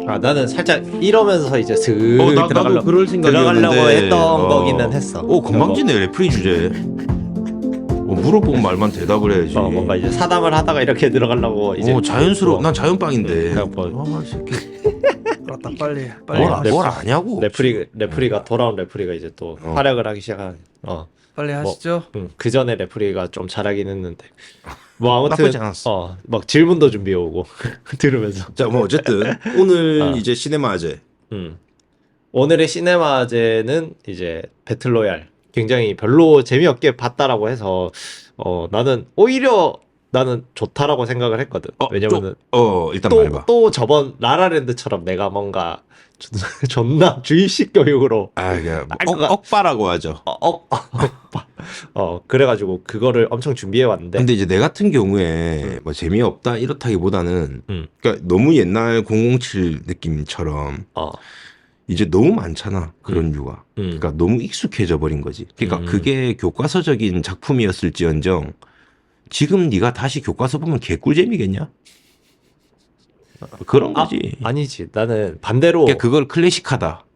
아 나는 살짝 이러면서 이제 슥 나도 그럴 생각이었는데 들어가려고 했던 거기는 했어. 건방지네 레프리 주제. 물어보고 말만 대답을 해야지. 뭔가 이제 사담을 하다가 이렇게 들어가려고 이제 자연스러워. 난 자연빵인데. 그냥 뭐 새끼. 그렇다 빨리 뭘 아냐고. 레프리가 돌아온 레프리가 이제 또 활약을 하기 시작한. 빨리 하시죠. 그 전에 레프리가 좀 잘하긴 했는데. 뭐 아무튼 나쁘지 않았어. 막 질문도 준비해 오고 들으면서. 자, 뭐 어쨌든 오늘 이제 시네마제. 오늘의 시네마제는 이제 배틀로얄. 굉장히 별로 재미없게 봤다라고 해서 나는 오히려 나는 좋다라고 생각을 했거든. 왜냐면은 일단 말해봐. 또 저번 라라랜드처럼 내가 뭔가 존나 주입식 교육으로 억바라고 하죠. 그래가지고 그거를 엄청 준비해 왔는데. 근데 이제 내 같은 경우에 뭐 재미없다 이렇다기보다는 그러니까 너무 옛날 007 느낌처럼 이제 너무 많잖아 그런 류가. 그러니까 너무 익숙해져 버린 거지. 그러니까 그게 교과서적인 작품이었을지언정 지금 네가 다시 교과서 보면 개꿀잼이겠냐? 그런 거지. 아니지. 나는 반대로 그러니까 그걸 클래식하다.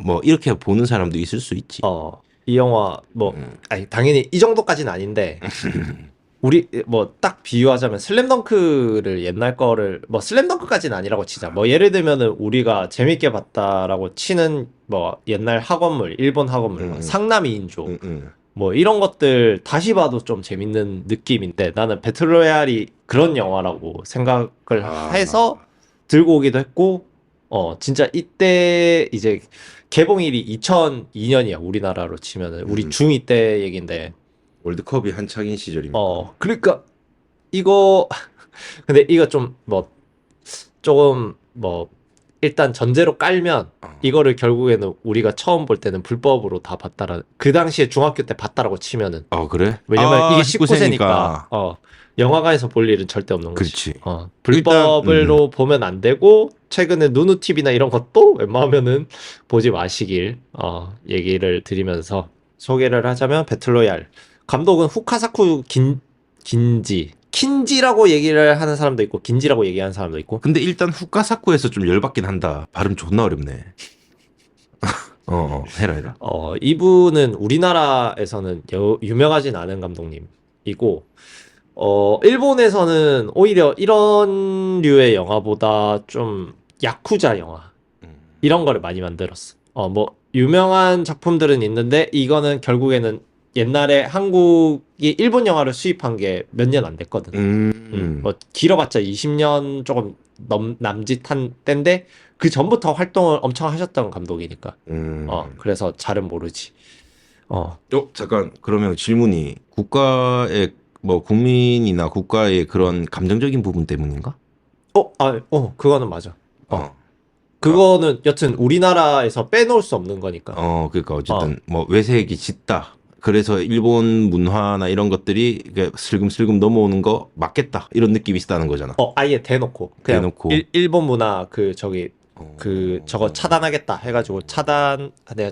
뭐 이렇게 보는 사람도 있을 수 있지. 이 영화 아니 당연히 이 정도까지는 아닌데 우리 뭐 딱 비유하자면 슬램덩크를 옛날 거를 뭐 슬램덩크까지는 아니라고 치자. 뭐 예를 들면은 우리가 재밌게 봤다라고 치는 뭐 옛날 학원물, 일본 학원물, 상남 2인조 뭐 이런 것들 다시 봐도 좀 재밌는 느낌인데 나는 배틀로얄이 그런 영화라고 생각을 해서 들고 오기도 했고 진짜 이때 이제 개봉일이 2002년이야 우리나라로 치면은 우리 중2 때 얘긴데 월드컵이 한창인 시절입니다. 그러니까 이거 근데 이거 좀 뭐 조금 뭐 일단 전제로 깔면 이거를 결국에는 우리가 처음 볼 때는 불법으로 다 봤다라 그 당시에 중학교 때 봤다라고 치면은 그래? 왜냐면 이게 19세니까 19세니까 영화관에서 볼 일은 절대 없는 거지. 그렇지. 불법으로 보면 안 되고 최근에 누누 TV나 이런 것도 웬만하면은 보지 마시길 얘기를 드리면서 소개를 하자면 배틀로얄 감독은 후카사쿠 킨지라고 얘기를 하는 사람도 있고 긴지라고 얘기하는 사람도 있고. 근데 일단 후카사쿠에서 좀 열받긴 한다. 발음 존나 어렵네. 해라. 이분은 우리나라에서는 유명하진 않은 감독님이고 일본에서는 오히려 이런 류의 영화보다 좀 야쿠자 영화 이런 거를 많이 만들었어. 뭐 유명한 작품들은 있는데 이거는 결국에는 옛날에 한국이 일본 영화를 수입한 게 몇 년 안 됐거든. 뭐 길어봤자 20년 조금 남짓한 때인데 그 전부터 활동을 엄청 하셨던 감독이니까. 그래서 잘은 모르지. 잠깐 그러면 질문이 국가의 뭐 국민이나 국가의 그런 감정적인 부분 때문인가? 그거는 맞아. 그거는 여튼 우리나라에서 빼놓을 수 없는 거니까. 그러니까 어쨌든 뭐 외색이 짙다. 그래서 일본 문화나 이런 것들이 슬금슬금 넘어오는 거 맞겠다 이런 느낌이 있다는 거잖아. 아예 대놓고 그냥 일본 문화 저거 차단하겠다 해가지고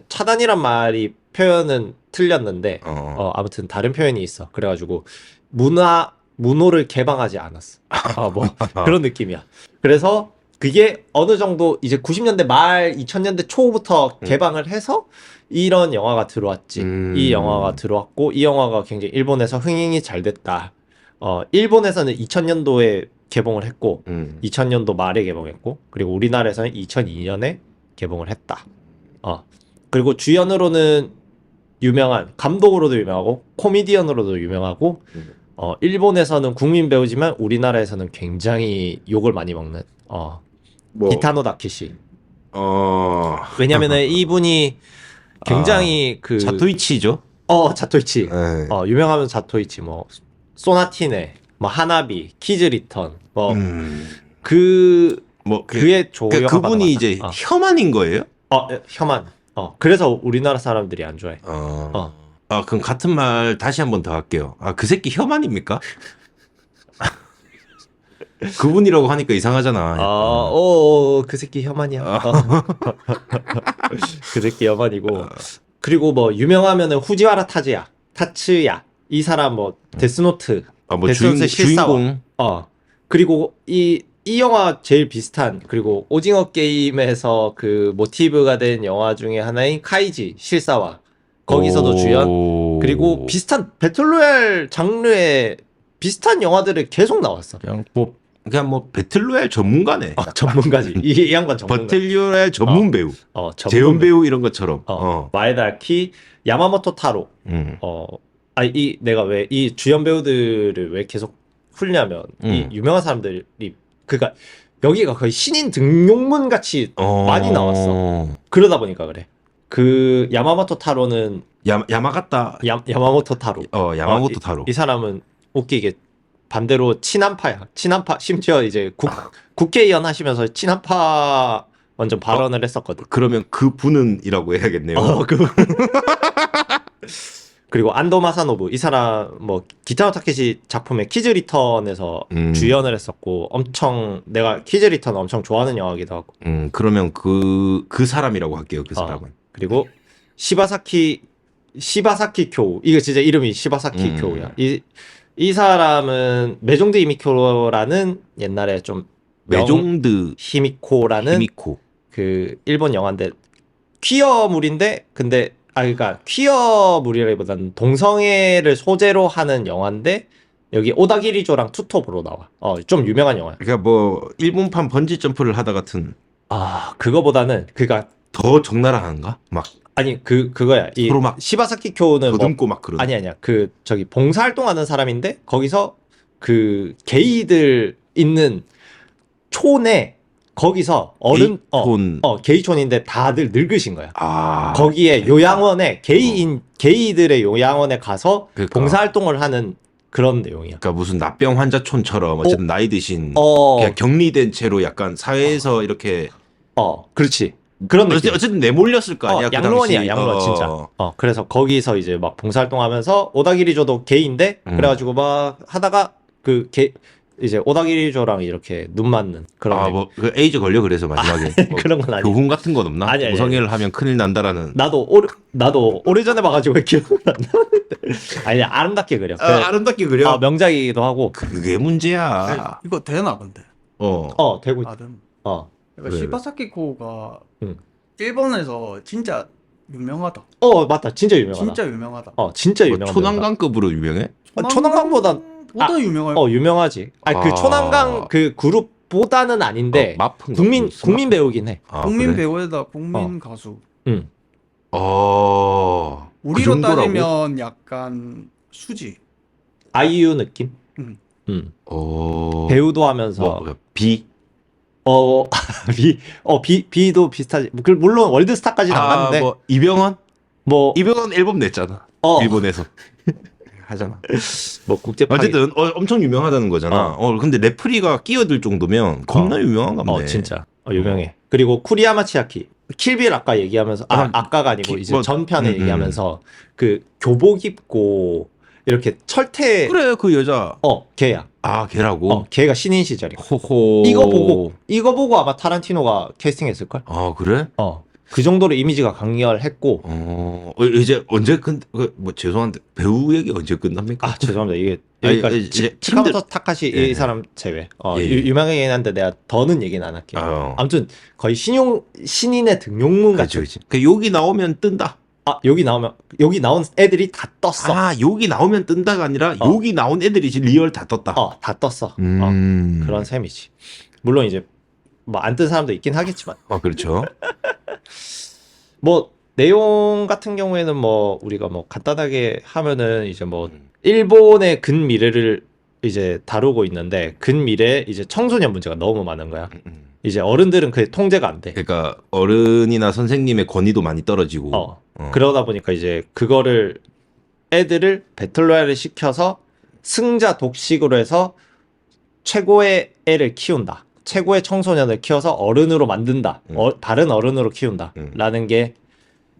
차단이란 말이 표현은 틀렸는데 아무튼 다른 표현이 있어. 그래가지고 문호를 개방하지 않았어. 뭐 그런 느낌이야. 그래서 그게 어느 정도 이제 90년대 말 2000년대 초부터 개방을 해서 이런 영화가 들어왔지. 이 영화가 들어왔고 이 영화가 굉장히 일본에서 흥행이 잘 됐다. 일본에서는 2000년도에 개봉을 했고 2000년도 말에 개봉했고 그리고 우리나라에서는 2002년에 개봉을 했다. 그리고 주연으로는 유명한 감독으로도 유명하고 코미디언으로도 유명하고 일본에서는 국민 배우지만 우리나라에서는 굉장히 욕을 많이 먹는 기타노 다케시. 왜냐면은 이분이 굉장히 자토이치죠. 자토이치. 유명하면 자토이치 뭐 소나티네, 뭐 하나비, 키즈 리턴 그의 조연 그분이 이제 혐한인 거예요? 혐한. 그래서 우리나라 사람들이 안 좋아해. 그럼 같은 말 다시 한 번 더 할게요. 그 새끼 혐한입니까? 그분이라고 하니까 이상하잖아. 그 새끼 혐한이야. 그 새끼 혐한이고. 그리고 뭐 유명하면은 후지와라 타츠야. 이 사람 뭐 데스노트, 뭐 주인공. 그리고 이 이 영화 제일 비슷한 그리고 오징어 게임에서 그 모티브가 된 영화 중에 하나인 카이지 실사화 거기서도 주연 그리고 비슷한 배틀로얄 장르의 비슷한 영화들을 계속 나왔어. 그냥 뭐 배틀로얄 전문가네. 전문가지. 이 양반 전문가. 배틀로얄 전문 배우. 재현 배우 이런 것처럼. 마에다키, 야마모토 타로. 내가 왜 이 주연 배우들을 왜 계속 풀냐면 이 유명한 사람들이 그러니까 여기가 거의 신인 등용문 같이 많이 나왔어. 그러다 보니까 그래. 그 야마모토 타로는 야마가타. 야마모토 타로. 야마모토 타로. 이 사람은 웃기게 반대로 친한파야. 친한파 심지어 이제 국회의원 하시면서 친한파 완전 발언을 했었거든. 그러면 그 분은이라고 해야겠네요. 그리고 안도 마사노부 이 사람 뭐 기타노 타케시 작품의 키즈 리턴에서 주연을 했었고 엄청 내가 키즈 리턴 엄청 좋아하는 영화기도 하고. 그러면 그 사람이라고 할게요. 그 사람은. 그리고 시바사키 쿄우 이거 진짜 이름이 시바사키 쿄우야. 이 사람은 메종드 히미코라는 옛날에 좀 메종드 히미코라는 그 일본 영화인데 퀴어물인데 근데 그러니까 퀴어물이라기보다는 동성애를 소재로 하는 영화인데 여기 오다기리조랑 투톱으로 나와. 좀 유명한 영화야. 그러니까 뭐 일본판 번지 점프를 하다 같은. 그거보다는 그러니까 더 적나라한가? 막 아니 그거야. 이 막 시바사키 쿄우는 더듬고 막 그런. 아니야. 그 저기 봉사활동하는 사람인데 거기서 그 게이들 있는 촌에 거기서 게이촌인데 다들 늙으신 거야. 거기에 요양원에 게이들의 요양원에 가서 봉사활동을 하는 그런 내용이야. 그러니까 무슨 납병 환자촌처럼 어쨌든 나이 드신 그냥 격리된 채로 약간 사회에서 이렇게 그렇지. 그런 느낌. 어쨌든 내몰렸을 거 아니야. 양로원이야, 양로원 진짜. 그래서 거기서 이제 막 봉사활동하면서 오다기리조도 게이인데 그래가지고 막 하다가 이제 오다기리조랑 이렇게 눈 맞는 그런. 그 에이즈 걸려 그래서 마지막에. 그런 건 아니야. 교훈 같은 건 없나? 아니. 우성애를 하면 큰일 난다라는. 나도 오래전에 봐가지고 기억은 안 나는데. 아니 아름답게 그려. 아름답게 그려. 명작이기도 하고. 그게 문제야. 이거 되나 근데? 되고 있. 그러니까 시바사키 코가 일본에서 진짜 유명하다. 맞다. 진짜 유명하다. 진짜 유명하다. 진짜 유명하다. 초난강급으로 유명해? 초난강보다 유명할. 유명하지. 그 초난강 그 그룹보다는 아닌데 국민 배우긴 해. 국민 그래? 배우에다 국민 가수. 그 우리로 정도라고? 따지면 약간 수지. 아이유 느낌? 배우도 하면서 비도 비슷하지. 물론 월드스타까지는 안 갔는데. 이병헌? 뭐 이병헌 앨범 냈잖아. 일본에서. 하잖아. 뭐 국제파. 어쨌든 엄청 유명하다는 거잖아. 근데 레프리가 끼어들 정도면 겁나 유명한가 보네. 진짜. 유명해. 그리고 쿠리야마 치아키. 킬빌 아까 얘기하면서 아까가 아니고 이제 전편에 얘기하면서 그 교복 입고 이렇게 철퇴. 그래 그 여자. 걔야. 걔라고? 걔가 신인 시절이야. 호호. 이거 보고 아마 타란티노가 캐스팅했을 걸. 그래? 그 정도로 이미지가 강렬했고. 이제 언제 뭐 죄송한데 배우 얘기 언제 끝납니까? 죄송합니다. 이게 여기까지 치카모토 타카시 이 사람 제외. 유명하긴 한데 내가 더는 얘기는 안 할게요. 아무튼 거의 신인의 등용문 같죠. 그 여기 나오면 뜬다. 여기 나온 애들이 다 떴어. 여기 나오면 뜬다가 아니라 여기 나온 애들이 리얼 다 떴다. 다 떴어. 그런 셈이지. 물론 이제 뭐 안 뜬 사람도 있긴 하겠지만. 그렇죠. 뭐 내용 같은 경우에는 뭐 우리가 뭐 간단하게 하면은 이제 뭐 일본의 근미래를 이제 다루고 있는데 근미래 이제 청소년 문제가 너무 많은 거야. 이제 어른들은 그게 통제가 안 돼. 그러니까 어른이나 선생님의 권위도 많이 떨어지고. 그러다 보니까 이제 그거를 애들을 배틀로얄을 시켜서 승자 독식으로 해서 최고의 애를 키운다. 최고의 청소년을 키워서 어른으로 만든다. 다른 어른으로 키운다. 라는 게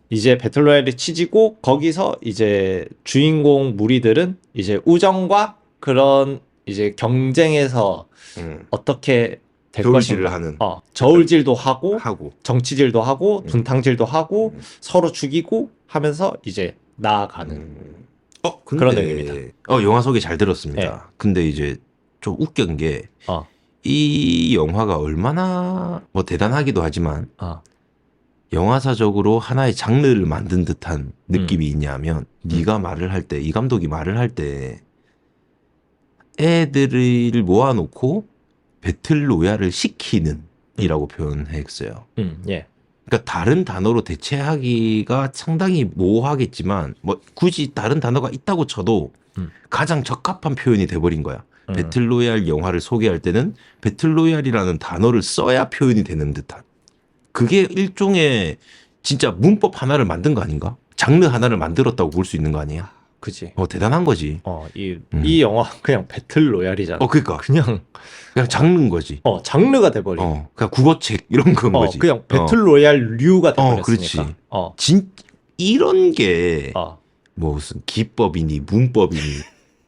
이제 배틀로얄의 취지고 거기서 이제 주인공 무리들은 이제 우정과 그런 이제 경쟁에서 어떻게 될 저울질을 것인가. 하는. 저울질도 하고 정치질도 하고 분탕질도 하고 서로 죽이고 하면서 이제 나아가는 근데, 그런 내용입니다. 영화 소개 잘 들었습니다. 근데 이제 좀 웃긴 게 이 영화가 얼마나 뭐 대단하기도 하지만 영화사적으로 하나의 장르를 만든 듯한 느낌이 있냐면 네가 말을 할 때, 이 감독이 말을 할 때 애들을 모아놓고 배틀 로얄을 시키는 이라고 표현했어요. 예. 그러니까 다른 단어로 대체하기가 상당히 모호하겠지만 뭐 굳이 다른 단어가 있다고 쳐도 가장 적합한 표현이 돼버린 거야. 배틀로얄 영화를 소개할 때는 배틀로얄이라는 단어를 써야 표현이 되는 듯한. 그게 일종의 진짜 문법 하나를 만든 거 아닌가? 장르 하나를 만들었다고 볼 수 있는 거 아니야? 그치. 대단한 거지. 이 영화 그냥 배틀 로얄이잖아. 그러니까 그냥 장르인 거지. 장르가 돼버린. 그냥 국어책 이런 건 거지. 그냥 배틀 로얄류가 돼버렸으니까. 그렇지. 이런 게 뭐 무슨 기법이니 문법이니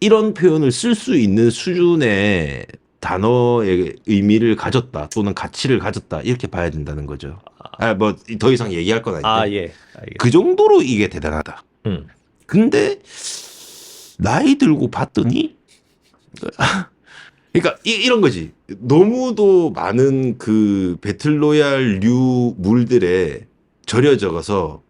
이런 표현을 쓸 수 있는 수준의 단어의 의미를 가졌다 또는 가치를 가졌다 이렇게 봐야 된다는 거죠. 뭐 더 이상 얘기할 건 아닌데. 예. 그 정도로 이게 대단하다. 근데 나이 들고 봤더니 그러니까 이런 거지. 너무도 많은 그 배틀로얄류 물들에 절여져서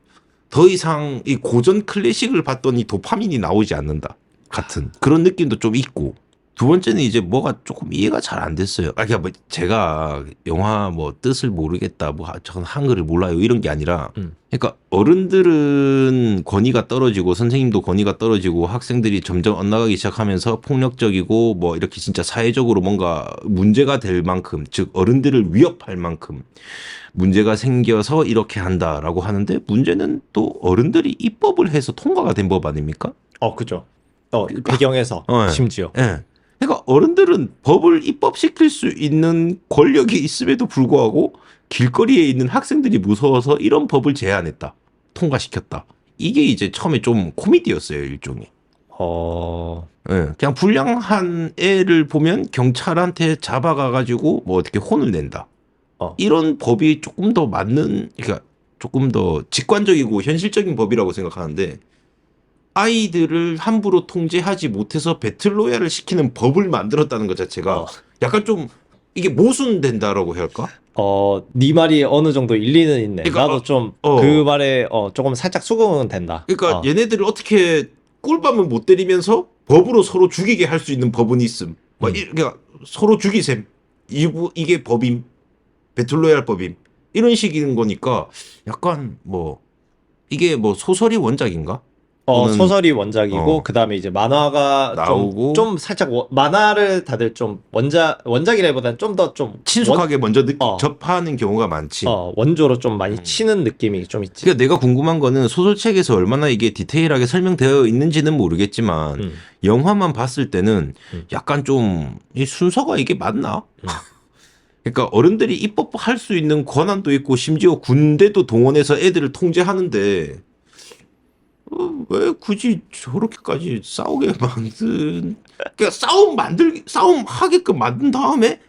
더 이상 이 고전 클래식을 봤더니 도파민이 나오지 않는다 같은 그런 느낌도 좀 있고, 두 번째는 이제 뭐가 조금 이해가 잘 안 됐어요. 그러니까 뭐 제가 영화 뭐 뜻을 모르겠다, 뭐 저는 한글을 몰라요 이런 게 아니라, 그러니까 어른들은 권위가 떨어지고 선생님도 권위가 떨어지고 학생들이 점점 엇나가기 시작하면서 폭력적이고 뭐 이렇게 진짜 사회적으로 뭔가 문제가 될 만큼, 즉 어른들을 위협할 만큼 문제가 생겨서 이렇게 한다라고 하는데, 문제는 또 어른들이 입법을 해서 통과가 된 법 아닙니까? 그죠. 배경에서 심지어. 예. 그러니까 어른들은 법을 입법시킬 수 있는 권력이 있음에도 불구하고 길거리에 있는 학생들이 무서워서 이런 법을 제안했다. 통과시켰다. 이게 이제 처음에 좀 코미디였어요, 일종의. 예. 그냥 불량한 애를 보면 경찰한테 잡아가가지고 뭐 어떻게 혼을 낸다. 이런 법이 조금 더 맞는, 그러니까 조금 더 직관적이고 현실적인 법이라고 생각하는데, 아이들을 함부로 통제하지 못해서 배틀로얄을 시키는 법을 만들었다는 것 자체가 약간 좀 이게 모순된다라고 해야 할까? 네 말이 어느 정도 일리는 있네. 그러니까, 나도 좀 그 말에 조금 살짝 수긍은 된다. 그러니까 얘네들을 어떻게 꿀밤을 못 때리면서 법으로 서로 죽이게 할 수 있는 법은 있음. 그러니까 서로 죽이셈. 이게 법임. 배틀로얄 법임. 이런 식인 거니까 약간 뭐 이게 뭐 소설이 원작인가? 소설이 원작이고 그다음에 이제 만화가 나오고 좀 살짝 만화를 다들 좀 원작이라기보다는 좀 더 좀 친숙하게 먼저 접하는 경우가 많지. 원조로 좀 많이 치는 느낌이 좀 있지. 그러니까 내가 궁금한 거는 소설책에서 얼마나 이게 디테일하게 설명되어 있는지는 모르겠지만 영화만 봤을 때는 약간 좀 이 순서가 이게 맞나? 그러니까 어른들이 입법할 수 있는 권한도 있고 심지어 군대도 동원해서 애들을 통제하는데 왜 굳이 저렇게까지 싸우게 만든, 그러니까 싸움 하게끔 만든 다음에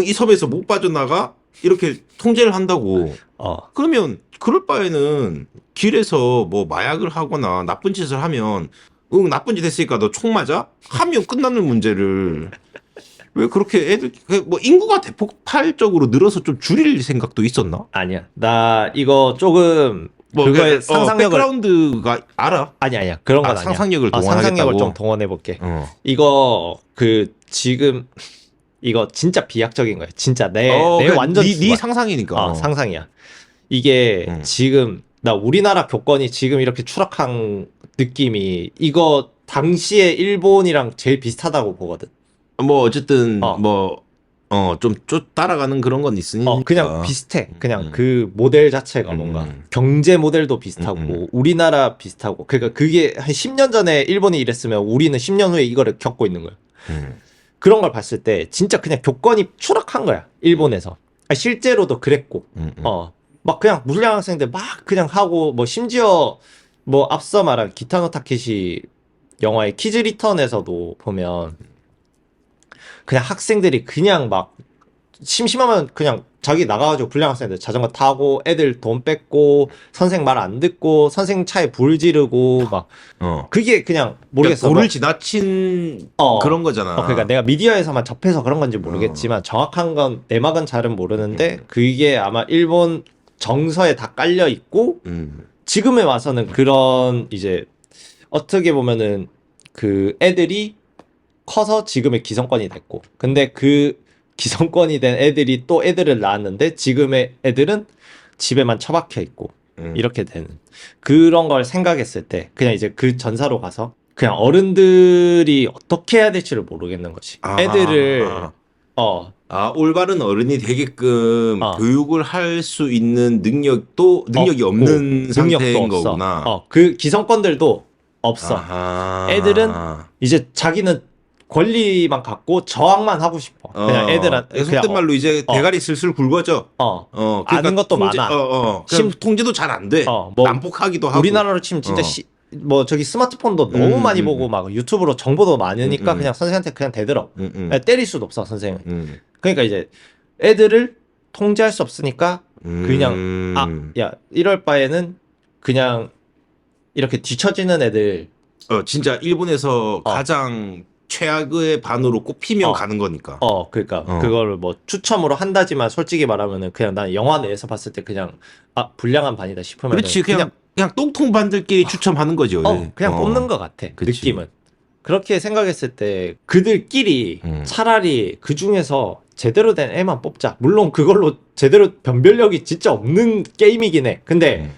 이 섬에서 못 빠져나가 이렇게 통제를 한다고. 그러면 그럴 바에는 길에서 뭐 마약을 하거나 나쁜 짓을 하면 나쁜 짓 했으니까 너 총 맞아? 하면 끝나는 문제를 왜 그렇게 애들 뭐 인구가 대폭발적으로 늘어서 좀 줄일 생각도 있었나? 아니야. 나 이거 조금 그거의 상상력을 백그라운드가 알아? 아니야. 그런 건 아니야. 상상력을 동원하겠다고. 상상력을 좀 동원해 볼게. 이거 지금 이거 진짜 비약적인 거야. 진짜 내 완전 네 상상이니까. 상상이야. 이게 지금 나 우리나라 교권이 지금 이렇게 추락한 느낌이 이거 당시에 일본이랑 제일 비슷하다고 보거든. 뭐 어쨌든 좀 따라가는 그런 건 있으니까. 그냥 비슷해. 그냥 그 모델 자체가 뭔가 경제 모델도 비슷하고 우리나라 비슷하고, 그러니까 그게 한 10년 전에 일본이 이랬으면 우리는 10년 후에 이거를 겪고 있는 거야. 그런 걸 봤을 때 진짜 그냥 교권이 추락한 거야, 일본에서. 실제로도 그랬고. 막 그냥 무량 학생들 막 그냥 하고, 뭐 심지어 뭐 앞서 말한 기타노 타케시 영화의 키즈 리턴에서도 보면 그냥 학생들이 그냥 막 심심하면 그냥 자기 나가가지고 불량 학생들 자전거 타고 애들 돈 뺏고 선생 말 안 듣고 선생 차에 불 지르고 막 그게 그냥 모르겠어. 그러니까 도를 지나친 그런 거잖아. 그러니까 내가 미디어에서만 접해서 그런 건지 모르겠지만 정확한 건 내막은 잘은 모르는데 그게 아마 일본 정서에 다 깔려 있고 지금에 와서는 그런 이제 어떻게 보면은 그 애들이 커서 지금의 기성권이 됐고 근데 그 기성권이 된 애들이 또 애들을 낳았는데 지금의 애들은 집에만 처박혀 있고 이렇게 되는 그런 걸 생각했을 때 그냥 이제 그 전사로 가서 그냥 어른들이 어떻게 해야 될지를 모르겠는 거지. 애들을 올바른 어른이 되게끔 교육을 할 수 있는 능력이 없는 상태인 없어. 거구나. 그 기성권들도 없어. 애들은 이제 자기는 권리만 갖고 저항만 하고 싶어. 그냥 애들한테 속된 말로 이제 대가리 슬슬 굵어져. 그러니까 아는 것도 많아. 통제도 잘 안 돼. 뭐 난폭하기도 하고. 우리나라로 치면 진짜 뭐 저기 스마트폰도 너무 많이 보고 막 유튜브로 정보도 많으니까 그냥 선생한테 그냥 대들어. 때릴 수도 없어 선생은. 그러니까 이제 애들을 통제할 수 없으니까 그냥 야 이럴 바에는 그냥 이렇게 뒤처지는 애들. 진짜 일본에서 가장 최악의 반으로 꼽히면 가는 거니까. 그러니까 그거를 뭐 추첨으로 한다지만 솔직히 말하면은 그냥 난 영화 내에서 봤을 때 그냥 불량한 반이다 싶으면 그렇지 그냥 똥통 반들끼리 추첨하는 거죠. 그냥 뽑는 것 같아. 그치. 느낌은. 그렇게 생각했을 때 그들끼리 차라리 그 중에서 제대로 된 애만 뽑자. 물론 그걸로 제대로 변별력이 진짜 없는 게임이긴 해. 근데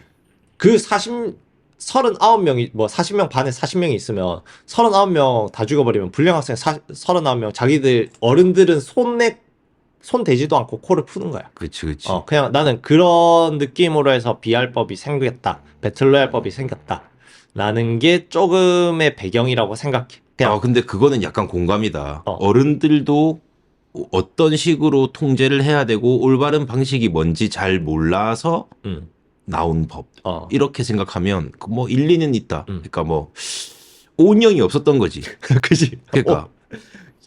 그 39명이 뭐 40명 반에 40명이 있으면 39명 다 죽어버리면 불량 학생 39명 자기들 어른들은 손 대지도 않고 코를 푸는 거야. 그렇지. 그냥 나는 그런 느낌으로 해서 비할법이 생겼다. 배틀로얄법이 생겼다. 라는 게 조금의 배경이라고 생각해. 그냥 근데 그거는 약간 공감이다. 어른들도 어떤 식으로 통제를 해야 되고 올바른 방식이 뭔지 잘 몰라서 나온 법. 이렇게 생각하면 뭐 일리는 있다. 그러니까 뭐 오운영이 없었던 거지. 그지. 그러니까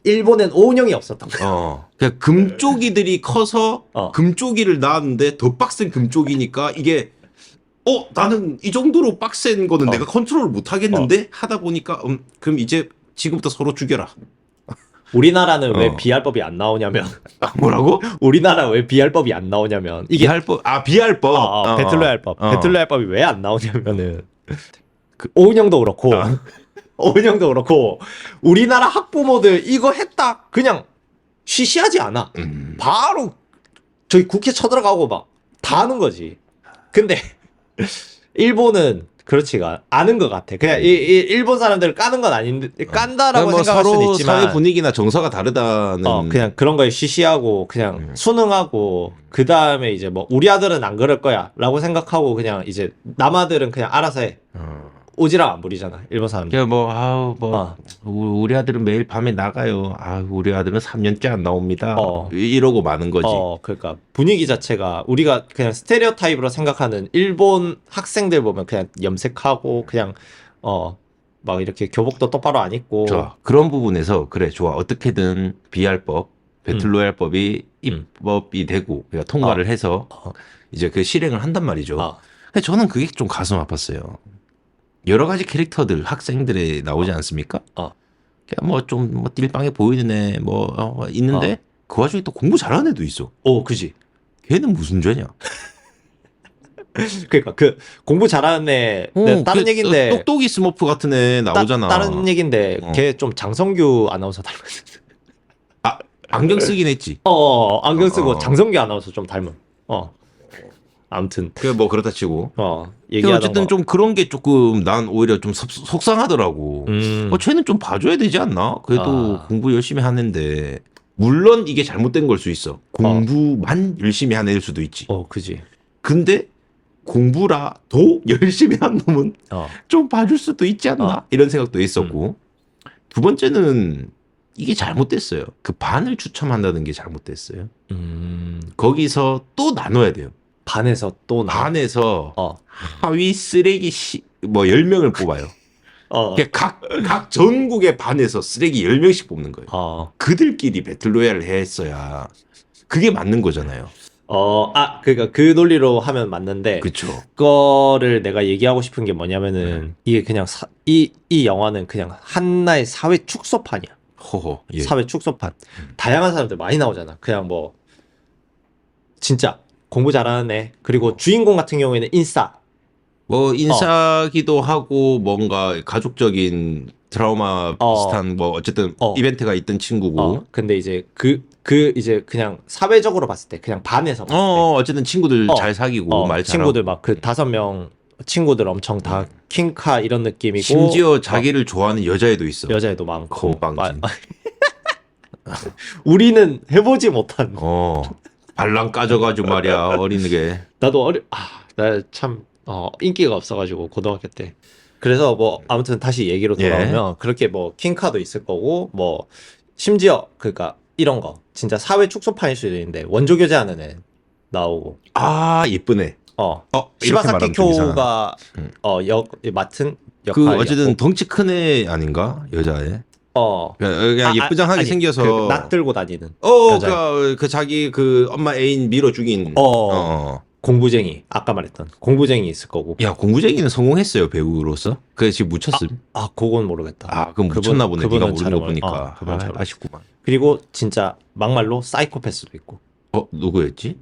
일본엔 오운영이 없었던 거야. 그러니까 금쪽이들이 커서 금쪽이를 낳았는데 더 빡센 금쪽이니까 이게 나는 이 정도로 빡센 거는 내가 컨트롤을 못 하겠는데 하다 보니까 그럼 이제 지금부터 서로 죽여라. 우리나라는 왜 비할법이 안 나오냐면 뭐라고? 우리나라 왜 비할법이 안 나오냐면 이게 비할법 배틀로얄법 배틀로얄법이 왜 안 나오냐면은 오은영도 그렇고 오은영도 그렇고 우리나라 학부모들 이거 했다 그냥 쉬쉬하지 않아. 바로 저기 국회 쳐들어가고 막 다 하는 거지. 근데 일본은 그렇지가 않은 것 같아. 그냥 일본 사람들을 까는 건 아닌데 깐다라고 뭐 생각할 수는 있지만 사회 분위기나 정서가 다르다는 그냥 그런 거에 쉬쉬하고 그냥 순응하고 그 다음에 이제 뭐 우리 아들은 안 그럴 거야라고 생각하고 그냥 이제 남아들은 그냥 알아서 해. 오지랖 안 부리잖아 일본 사람들. 우리 아들은 매일 밤에 나가요. 우리 아들은 3년째 안 나옵니다. 이러고 마는 거지. 그러니까 분위기 자체가 우리가 그냥 스테레오타입으로 생각하는 일본 학생들 보면 그냥 염색하고 그냥 막 이렇게 교복도 똑바로 안 입고. 좋아. 그런 부분에서 그래 좋아. 어떻게든 비할법, 배틀로얄법이 입법이 되고 그러니까 통과를 해서 이제 그 실행을 한단 말이죠. 근데 저는 그게 좀 가슴 아팠어요. 여러 가지 캐릭터들 학생들에 나오지 않습니까? 뭐 좀 띨빵해 보이는 애 있는데 그 와중에 또 공부 잘하는 애도 있어. 그지. 걔는 무슨 죄냐? 그러니까 그 공부 잘하는 애 다른 얘긴데 똑똑이 스머프 같은 애 나오잖아. 다른 얘긴데 걔 좀 장성규 아나운서 닮았어. 안경 쓰긴 했지. 안경 쓰고 장성규 아나운서 좀 닮은. 아무튼 뭐 그렇다 치고 얘기하던 어쨌든 거. 좀 그런 게 조금 난 오히려 좀 속상하더라고. 쟤는 좀 봐줘야 되지 않나? 그래도 공부 열심히 하는데 물론 이게 잘못된 걸 수 있어. 공부만 열심히 하는 애일 수도 있지. 그지. 근데 공부라 더 열심히 한 놈은 좀 봐줄 수도 있지 않나? 이런 생각도 있었고 두 번째는 이게 잘못됐어요. 그 반을 추첨한다는 게 잘못됐어요. 거기서 또 나눠야 돼요. 반에서 하위 쓰레기 10명을 뽑아요. 각 전국의 반에서 쓰레기 10명씩 뽑는 거예요. 그들끼리 배틀로얄을 했어야 그게 맞는 거잖아요. 그러니까 그 논리로 하면 맞는데, 그쵸. 그거를 내가 얘기하고 싶은 게 뭐냐면은, 이게 그냥 이 영화는 그냥 하나의 사회 축소판이야. 허허. 예. 사회 축소판. 다양한 사람들 많이 나오잖아. 그냥 뭐, 진짜 공부 잘하는 애. 그리고 주인공 같은 경우에는 인싸. 뭐 인싸기도 하고 뭔가 가족적인 드라마 비슷한 뭐 어쨌든 이벤트가 있던 친구고. 근데 이제 이제 그냥 사회적으로 봤을 때 그냥 반에서 봤을 때 어쨌든 친구들 잘 사귀고 말 친구들 잘하고. 막 그 5명 친구들 엄청 다 킹카 이런 느낌이고 심지어 자기를 좋아하는 여자애도 있어. 여자애도 많고 건빵진. 우리는 해보지 못한 발랑 까져가지고 말이야 어린게. 나도 나 참 인기가 없어가지고 고등학교 때. 그래서 뭐 아무튼 다시 얘기로 돌아오면 그렇게 뭐 킹카도 있을 거고 뭐 심지어 그러니까 이런 거 진짜 사회 축소판일 수도 있는데 원조 교제하는 애 나오고. 예쁘네. 시바사키 쿄가 맡은 역할이. 그 어쨌든 덩치 큰 애 아닌가 여자애. 그냥 예쁘장하게 생겨서 그 낙 들고 다니는. 그 자기 그 엄마 애인 밀어 죽인. 공부쟁이 아까 말했던 공부쟁이 있을 거고. 야 공부쟁이는 성공했어요 배우로서. 그래 지금 묻혔음. 그건 모르겠다. 그럼 묻혔나 보네. 네가 모르는 거 보니까. 아쉽구만. 그리고 진짜 막말로 사이코패스도 있고. 누구였지?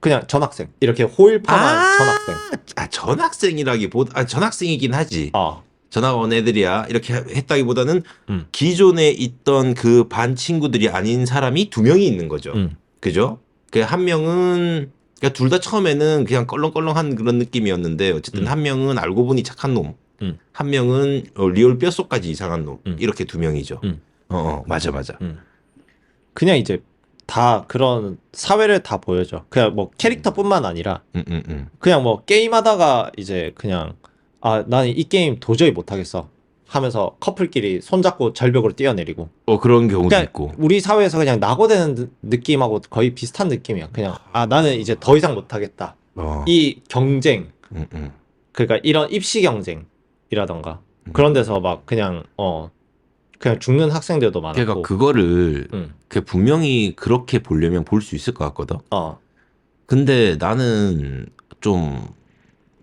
그냥 전학생. 이렇게 호일파만 전학생. 전학생이라기보다 전학생이긴 하지. 전학 온 애들이야. 이렇게 했다기보다는 기존에 있던 그 반 친구들이 아닌 사람이 2명이 있는 거죠. 그죠? 그 한 명은 그러니까 둘 다 처음에는 그냥 껄렁껄렁한 그런 느낌이었는데 어쨌든 한 명은 알고 보니 착한 놈, 한 명은 리얼 뼛속까지 이상한 놈. 이렇게 2명이죠. 맞아. 그냥 이제 다 그런 사회를 다 보여줘. 그냥 뭐 캐릭터뿐만 아니라 그냥 뭐 게임하다가 이제 그냥 나는 이 게임 도저히 못하겠어 하면서 커플끼리 손잡고 절벽으로 뛰어내리고. 그런 경우도 있고. 우리 사회에서 그냥 낙오되는 느낌하고 거의 비슷한 느낌이야. 그냥 나는 이제 더 이상 못하겠다. 이 경쟁. 그러니까 이런 입시 경쟁이라던가 그런 데서 막 그냥 죽는 학생들도 많았고. 그러니까 그거를 분명히 그렇게 보려면 볼 수 있을 것 같거든. 근데 나는 좀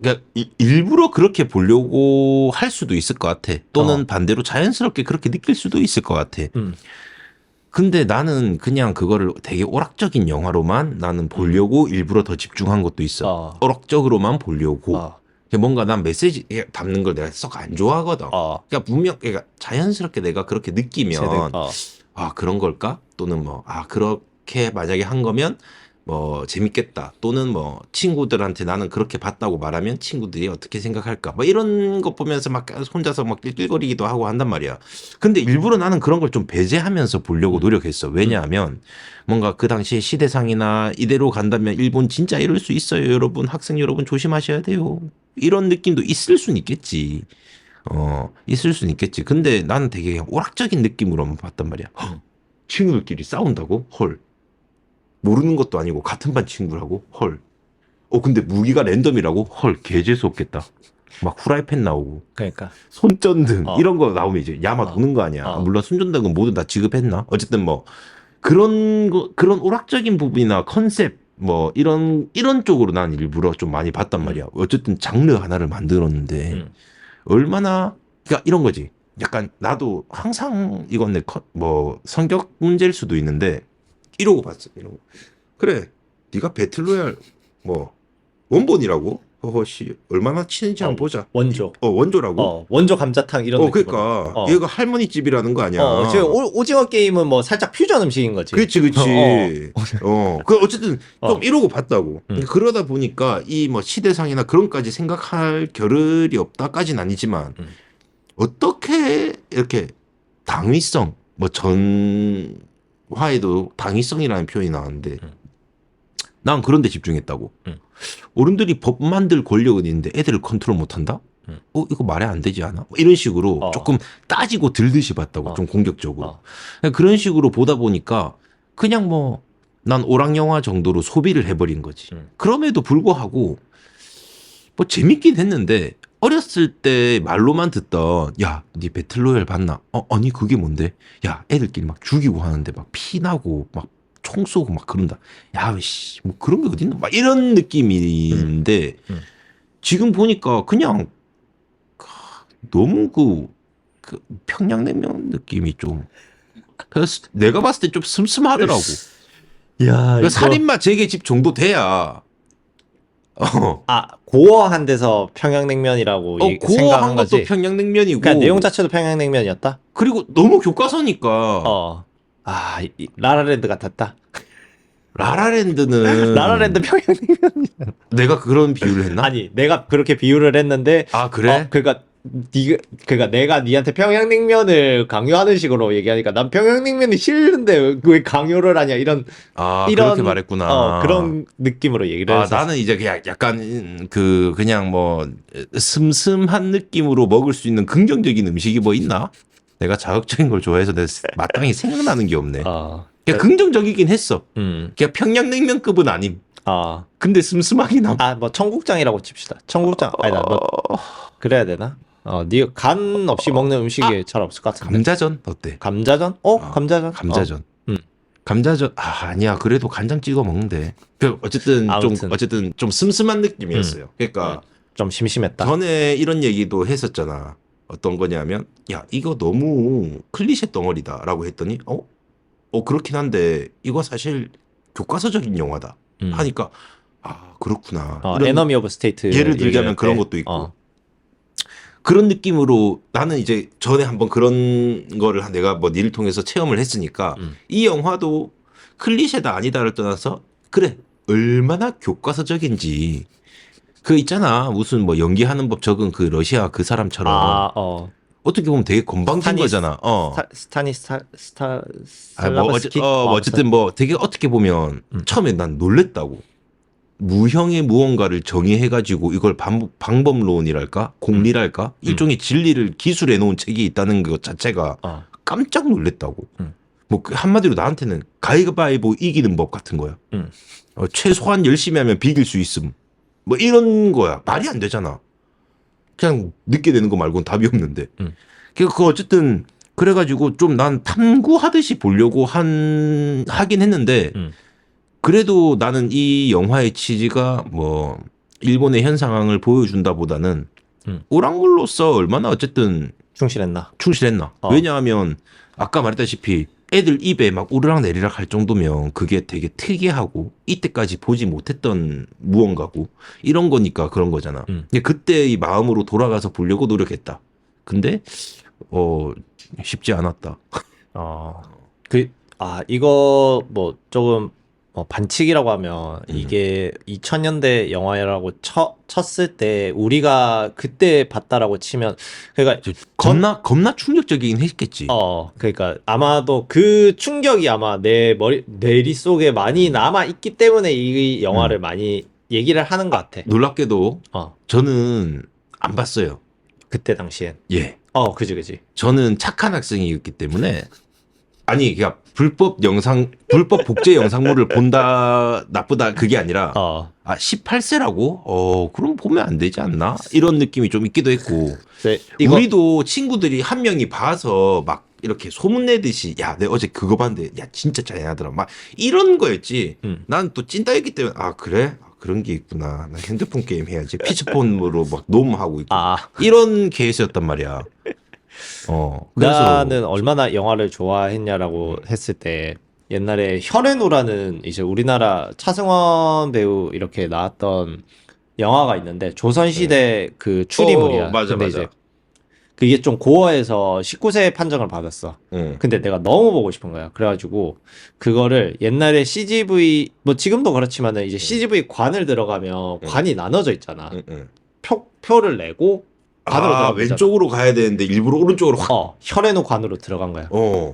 그러니까 일부러 그렇게 보려고 할 수도 있을 것 같아. 또는 반대로 자연스럽게 그렇게 느낄 수도 있을 것 같아. 근데 나는 그냥 그거를 되게 오락적인 영화로만 나는 보려고 일부러 더 집중한 것도 있어. 오락적으로만 보려고. 뭔가 난 메시지 담는 걸 내가 썩 안 좋아하거든. 그러니까 자연스럽게 내가 그렇게 느끼면 그런 걸까? 또는 뭐 그렇게 만약에 한 거면 뭐 재밌겠다. 또는 뭐 친구들한테 나는 그렇게 봤다고 말하면 친구들이 어떻게 생각할까? 뭐 이런 거 보면서 막 혼자서 막 낄낄거리기도 하고 한단 말이야. 근데 일부러 나는 그런 걸 좀 배제하면서 보려고 노력했어. 왜냐하면 뭔가 그 당시에 시대상이나 이대로 간다면 일본 진짜 이럴 수 있어요. 여러분 학생 여러분 조심하셔야 돼요. 이런 느낌도 있을 수는 있겠지. 있을 수는 있겠지. 근데 나는 되게 그냥 오락적인 느낌으로만 봤단 말이야. 친구들끼리 싸운다고? 헐. 모르는 것도 아니고 같은 반 친구라고? 헐. 근데 무기가 랜덤이라고? 헐. 개 재수없겠다. 막 후라이팬 나오고. 그러니까. 손전등 이런 거 나오면 이제 야마 도는 거 아니야. 물론 손전등은 모두 다 지급했나? 어쨌든 뭐 그런 오락적인 부분이나 컨셉 뭐 이런 쪽으로 난 일부러 좀 많이 봤단 말이야. 어쨌든 장르 하나를 만들었는데 얼마나 그러니까 이런 거지. 약간 나도 항상 이건 뭐 성격 문제일 수도 있는데 이러고 봤어. 이러고. 그래. 네가 배틀로얄 뭐 원본이라고? 허허씨 얼마나 친한지 한번 보자. 원조. 원조라고? 원조 감자탕 이런 느낌. 그러니까 얘가 할머니 집이라는 거 아니야. 오징어 게임은 뭐 살짝 퓨전 음식인 거지. 그렇지. 어쨌든 좀 이러고 봤다고. 그러다 보니까 이 뭐 시대상이나 그런까지 생각할 겨를이 없다까지는 아니지만 어떻게 이렇게 당위성 뭐 전화에도 당위성이라는 표현이 나왔는데 난 그런 데 집중했다고. 어른들이 법 만들 권력은 있는데 애들을 컨트롤 못한다? 이거 말이 안 되지 않아? 이런 식으로 조금 따지고 들듯이 봤다고. 좀 공격적으로. 그런 식으로 보다 보니까 그냥 뭐 난 오락영화 정도로 소비를 해버린 거지. 그럼에도 불구하고 뭐 재밌긴 했는데 어렸을 때 말로만 듣던 야, 니 배틀로얄 봤나? 아니 그게 뭔데? 야, 애들끼리 막 죽이고 하는데 막 피 나고 막 총 쏘고 막 그런다. 야, 씨, 뭐 그런 게 어딨나? 막 이런 느낌인데 지금 보니까 그냥 너무 그 평양냉면 느낌이 좀. 그래서 내가 봤을 때 좀 슴슴하더라고. 야, 이거... 살인마 재계집 정도 돼야. 고어한 데서 평양냉면이라고 고어한 것도 평양냉면이고. 그러니까 내용 자체도 평양냉면이었다. 그리고 너무 교과서니까. 라라랜드 같았다. 라라랜드는 라라랜드 평양냉면이야. 내가 그런 비유를 했나? 아니, 내가 그렇게 비유를 했는데. 그래? 그러니까 내가 니한테 평양냉면을 강요하는 식으로 얘기하니까 난 평양냉면이 싫은데 왜 강요를 하냐 이런 그렇게 말했구나. 그런 느낌으로 얘기를 했었어. 나는 이제 그냥 약간 그냥 뭐 슴슴한 느낌으로 먹을 수 있는 긍정적인 음식이 뭐 있나? 내가 자극적인 걸 좋아해서 내 마땅히 생각나는 게 없네. 그냥 긍정적이긴 했어. 그냥 평양냉면급은 아님. 근데 슴슴하긴 함. 뭐 청국장이라고 칩시다. 청국장 아니다. 뭐 그래야 되나? 네가 간 없이 먹는 음식이 잘 없을 것 같은데. 감자전 어때? 감자전? 감자전. 감자전. 감자전 아니야. 그래도 간장 찍어 먹는데. 어쨌든 좀 슴슴한 느낌이었어요. 그러니까 좀 심심했다. 전에 이런 얘기도 했었잖아. 어떤 거냐면 야 이거 너무 클리셰 덩어리다라고 했더니 그렇긴 한데 이거 사실 교과서적인 영화다 하니까 그렇구나. 에너미 오브 스테이트 예를 들자면 그런 것도 있고. 그런 느낌으로 나는 이제 전에 한번 그런 거를 내가 뭐 니를 통해서 체험을 했으니까 이 영화도 클리셰다 아니다를 떠나서 그래 얼마나 교과서적인지 그 있잖아 무슨 뭐 연기하는 법 적은 그 러시아 그 사람처럼 어떻게 보면 되게 건방진 거잖아. 스타니슬라브스키 어쨌든 뭐 되게 어떻게 보면 처음에 난 놀랬다고. 무형의 무언가를 정의해가지고 이걸 방법론이랄까 공리랄까 일종의 진리를 기술해 놓은 책이 있다는 것 자체가 깜짝 놀랬다고. 뭐 한마디로 나한테는 가위바위보 이기는 법 같은 거야. 최소한 열심히 하면 비길 수 있음. 뭐 이런 거야. 말이 안 되잖아. 그냥 늦게 되는 거 말고는 답이 없는데. 그 어쨌든 그래가지고 좀 난 탐구하듯이 보려고 하긴 했는데. 그래도 나는 이 영화의 취지가 뭐 일본의 현 상황을 보여준다보다는 오락물로서 얼마나 어쨌든 충실했나. 왜냐하면 아까 말했다시피 애들 입에 막 우르락 내리락 할 정도면 그게 되게 특이하고 이때까지 보지 못했던 무언가고 이런 거니까 그런 거잖아. 근데 그때의 마음으로 돌아가서 보려고 노력했다. 근데 쉽지 않았다. 이거 뭐 조금 반칙이라고 하면 이게 2000년대 영화라고 쳤을 때 우리가 그때 봤다라고 치면 그러니까 겁나 충격적이긴 했겠지. 그러니까 아마도 그 충격이 아마 내 머릿속에 많이 남아 있기 때문에 이 영화를 많이 얘기를 하는 것 같아. 놀랍게도 저는 안 봤어요. 그때 당시엔. 예. 그지. 저는 착한 학생이었기 때문에 그러니까 불법 복제 영상물을 본다 나쁘다 그게 아니라 18세라고? 그럼 보면 안 되지 않나? 이런 느낌이 좀 있기도 했고. 우리도 친구들이 한 명이 봐서 막 이렇게 소문내듯이 야, 내가 어제 그거 봤는데 야 진짜 잔인하더라. 막 이런 거였지. 난 또 찐따였기 때문에 그래? 그런 게 있구나. 나 핸드폰 게임 해야지. 피치폰으로 막 노무하고 있고. 이런 케이스였단 말이야. 그래서 나는 얼마나 영화를 좋아했냐라고 했을 때 옛날에 현앤우라는 이제 우리나라 차승원 배우 이렇게 나왔던 영화가 있는데 조선시대 그 추리물이야. 맞아. 이제 그게 좀 고어해서 19세 판정을 받았어. 근데 내가 너무 보고 싶은 거야. 그래가지고 그거를 옛날에 CGV 뭐 지금도 그렇지만은 이제 CGV 관을 들어가면 관이 나눠져 있잖아. 표를 내고 관으로 왼쪽으로 가야 되는데 일부러 오른쪽으로 확. 현앤우 관으로 들어간 거야.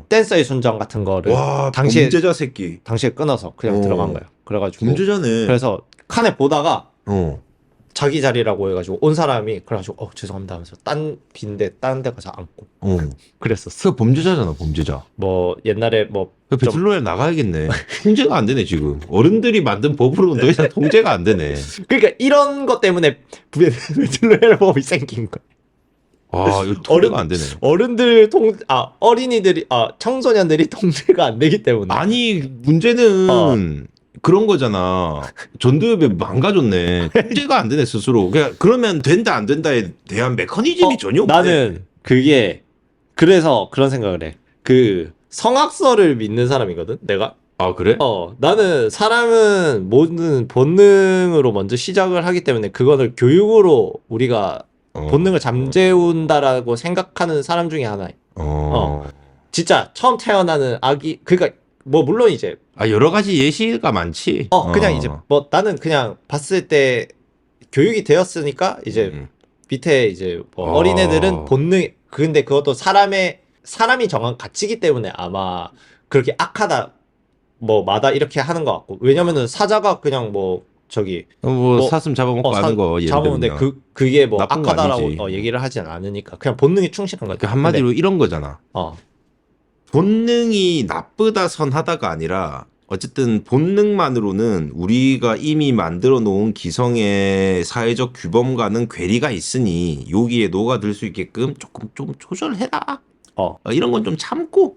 댄서의 순정 같은 거를 당시에 범죄자 새끼. 당시에 끊어서 그냥 들어간 거야. 그래가지고 범죄자네. 그래서 칸에 보다가 자기 자리라고 해가지고 온 사람이 그래가지고 죄송합니다 하면서 딴 빈데 다른 데 가서 앉고 그랬었어. 그 범죄자잖아. 범죄자. 뭐 옛날에 뭐 배틀로얄 나가야겠네. 통제가 안 되네 지금. 어른들이 만든 법으로는 더 이상 통제가 안 되네. 그러니까 이런 것 때문에 배틀로얄 법이 생긴 거야. 이거 통제가 안 되네. 어린이들이 청소년들이 통제가 안 되기 때문에. 아니 문제는 그런 거잖아. 전두엽이 망가졌네. 통제가 안 되네 스스로. 그러면 된다 안 된다에 대한 메커니즘이 전혀 없네. 나는 그게 그래서 그런 생각을 해. 그 성악설을 믿는 사람이거든. 내가. 그래? 나는 사람은 모든 본능으로 먼저 시작을 하기 때문에 그거를 교육으로 우리가 본능을 잠재운다라고 생각하는 사람 중에 하나야. 진짜 처음 태어나는 아기, 그러니까 뭐 물론 이제 여러 가지 예시가 많지. 그냥 이제 뭐 나는 그냥 봤을 때 교육이 되었으니까 이제 밑에 이제 뭐 어린애들은 본능, 근데 그것도 사람이 정한 가치이기 때문에 아마 그렇게 악하다 마다 이렇게 하는 것 같고. 왜냐면은 사자가 그냥 사슴 잡아먹고 하는 거 예를 잡아먹는데 들면 그게 나쁜 거 악하다라고 아니지. 얘기를 하진 않으니까 그냥 본능이 충실한 거지. 한마디로 이런 거잖아. 근데, 본능이 나쁘다 선하다가 아니라 어쨌든 본능만으로는 우리가 이미 만들어 놓은 기성의 사회적 규범과는 괴리가 있으니 여기에 녹아들 수 있게끔 조금 좀 조절해라. 이런 건 좀 참고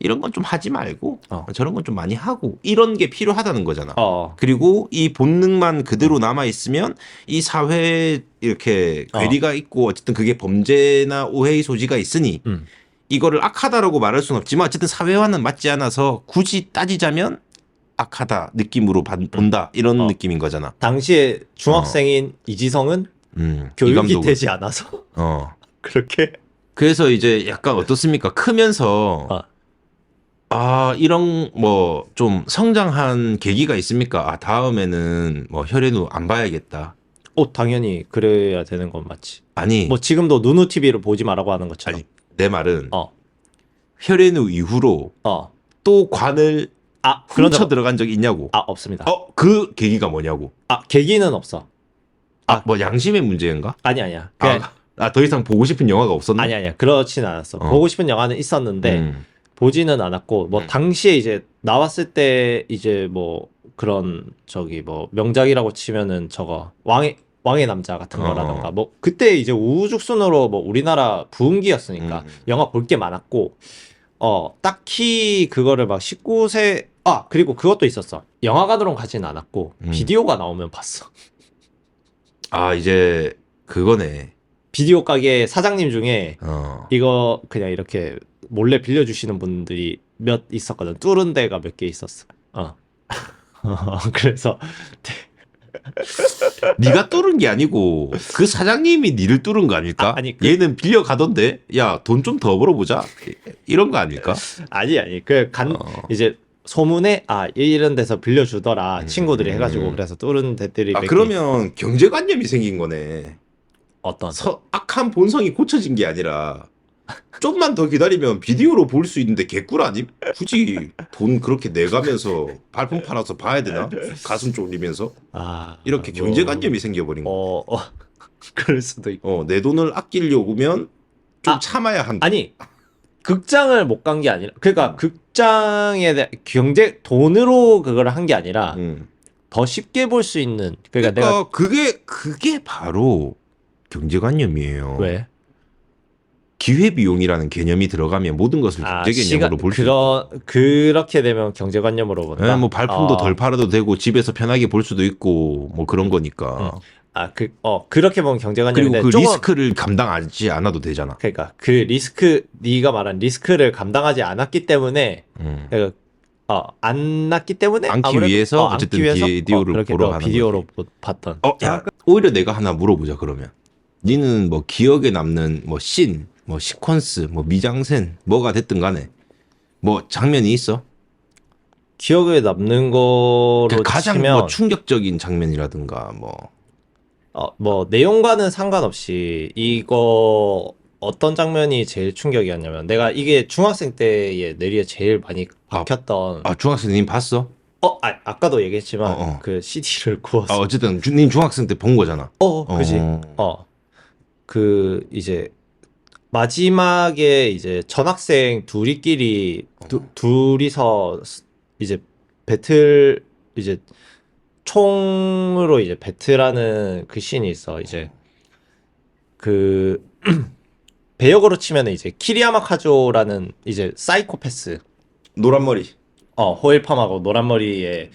이런 건 좀 하지 말고 저런 건 좀 많이 하고 이런 게 필요하다는 거잖아. 그리고 이 본능만 그대로 남아 있으면 이 사회에 이렇게 괴리가 있고 어쨌든 그게 범죄나 오해의 소지가 있으니 이거를 악하다라고 말할 수는 없지만 어쨌든 사회와는 맞지 않아서 굳이 따지자면 악하다 느낌으로 본다 이런 느낌인 거잖아. 당시에 중학생인 이지성은 교육이 되지 않아서 그렇게. 그래서 이제 약간 어떻습니까? 크면서 이런 좀 성장한 계기가 있습니까? 다음에는 혈연우 안 봐야겠다. 당연히 그래야 되는 건 맞지. 아니 뭐 지금도 누누 TV를 보지 말라고 하는 것처럼. 아니, 내 말은 혈연우 이후로 또 관을 훔쳐 들어간 적이 있냐고. 없습니다. 그 계기가 뭐냐고. 계기는 없어. 뭐 양심의 문제인가? 아니야. 더 이상 보고 싶은 영화가 없었나? 아니야. 그렇진 않았어. 보고 싶은 영화는 있었는데 보지는 않았고 당시에 이제 나왔을 때 이제 그런 명작이라고 치면은 왕의 남자 같은 거라던가 그때 이제 우후죽순으로 우리나라 부흥기였으니까 영화 볼 게 많았고 딱히 그거를 19세 그리고 그것도 있었어. 영화관으로 가진 않았고 비디오가 나오면 봤어. 이제 그거네. 비디오 가게 사장님 중에 이거 그냥 이렇게 몰래 빌려주시는 분들이 몇 있었거든. 뚫은 데가 몇 개 있었어. 그래서 네가 뚫은 게 아니고 그 사장님이 니를 뚫은 거 아닐까? 아니, 얘는 빌려 가던데 야 돈 좀 더 벌어보자 이런 거 아닐까? 아니 이제 소문에 이런 데서 빌려주더라 친구들이 해가지고 그래서 뚫은 데들이 그러면 경제관념이 생긴 거네. 어떤 악한 본성이 고쳐진 게 아니라 좀만 더 기다리면 비디오로 볼 수 있는데 개꿀 아님? 굳이 돈 그렇게 내가면서 발품 팔아서 봐야 되나? 가슴 쫄리면서 이렇게 경제관념이 생겨버린 거. 그럴 수도 있고. 내 돈을 아끼려고면 좀 참아야 한다. 아니 극장을 못 간 게 아니라 그러니까 극장에 대한 돈으로 그걸 한 게 아니라 더 쉽게 볼 수 있는 그러니까 그게 바로 경제관념이에요. 왜? 기회비용이라는 개념이 들어가면 모든 것을 경제개념으로 볼 수 있고. 그렇게 되면 경제관념으로 본다. 발품도 덜 팔아도 되고 집에서 편하게 볼 수도 있고 그런 거니까. 그렇게 보면 경제관념인데 그리고 그 리스크를 감당하지 않아도 되잖아. 그러니까 그 리스크 네가 말한 리스크를 감당하지 않았기 때문에 안 났기 때문에 않기 위해서 어쨌든 비디오를 보러 가는 비디오로 봤던. 오히려 내가 하나 물어보자 그러면. 니는 기억에 남는 씬, 시퀀스, 미장센 뭐가 됐든 간에 장면이 있어? 기억에 남는 거로 가장 치면 충격적인 장면이라든가 내용과는 상관없이 이거 어떤 장면이 제일 충격이었냐면 내가 이게 중학생 때의 뇌리에 제일 많이 박혔던. 중학생님 봤어? 아까도 얘기했지만 그 CD를 구웠어. 어쨌든 님 중학생 때 본 거잖아. 그지. 그 이제 마지막에 이제 전학생 둘이끼리 둘이서 이제 배틀 이제 총으로 이제 배틀하는 그 씬이 있어. 이제 그 배역으로 치면은 이제 키리야마 카조라는 이제 사이코패스. 노란 머리. 호일펌하고 노란 머리에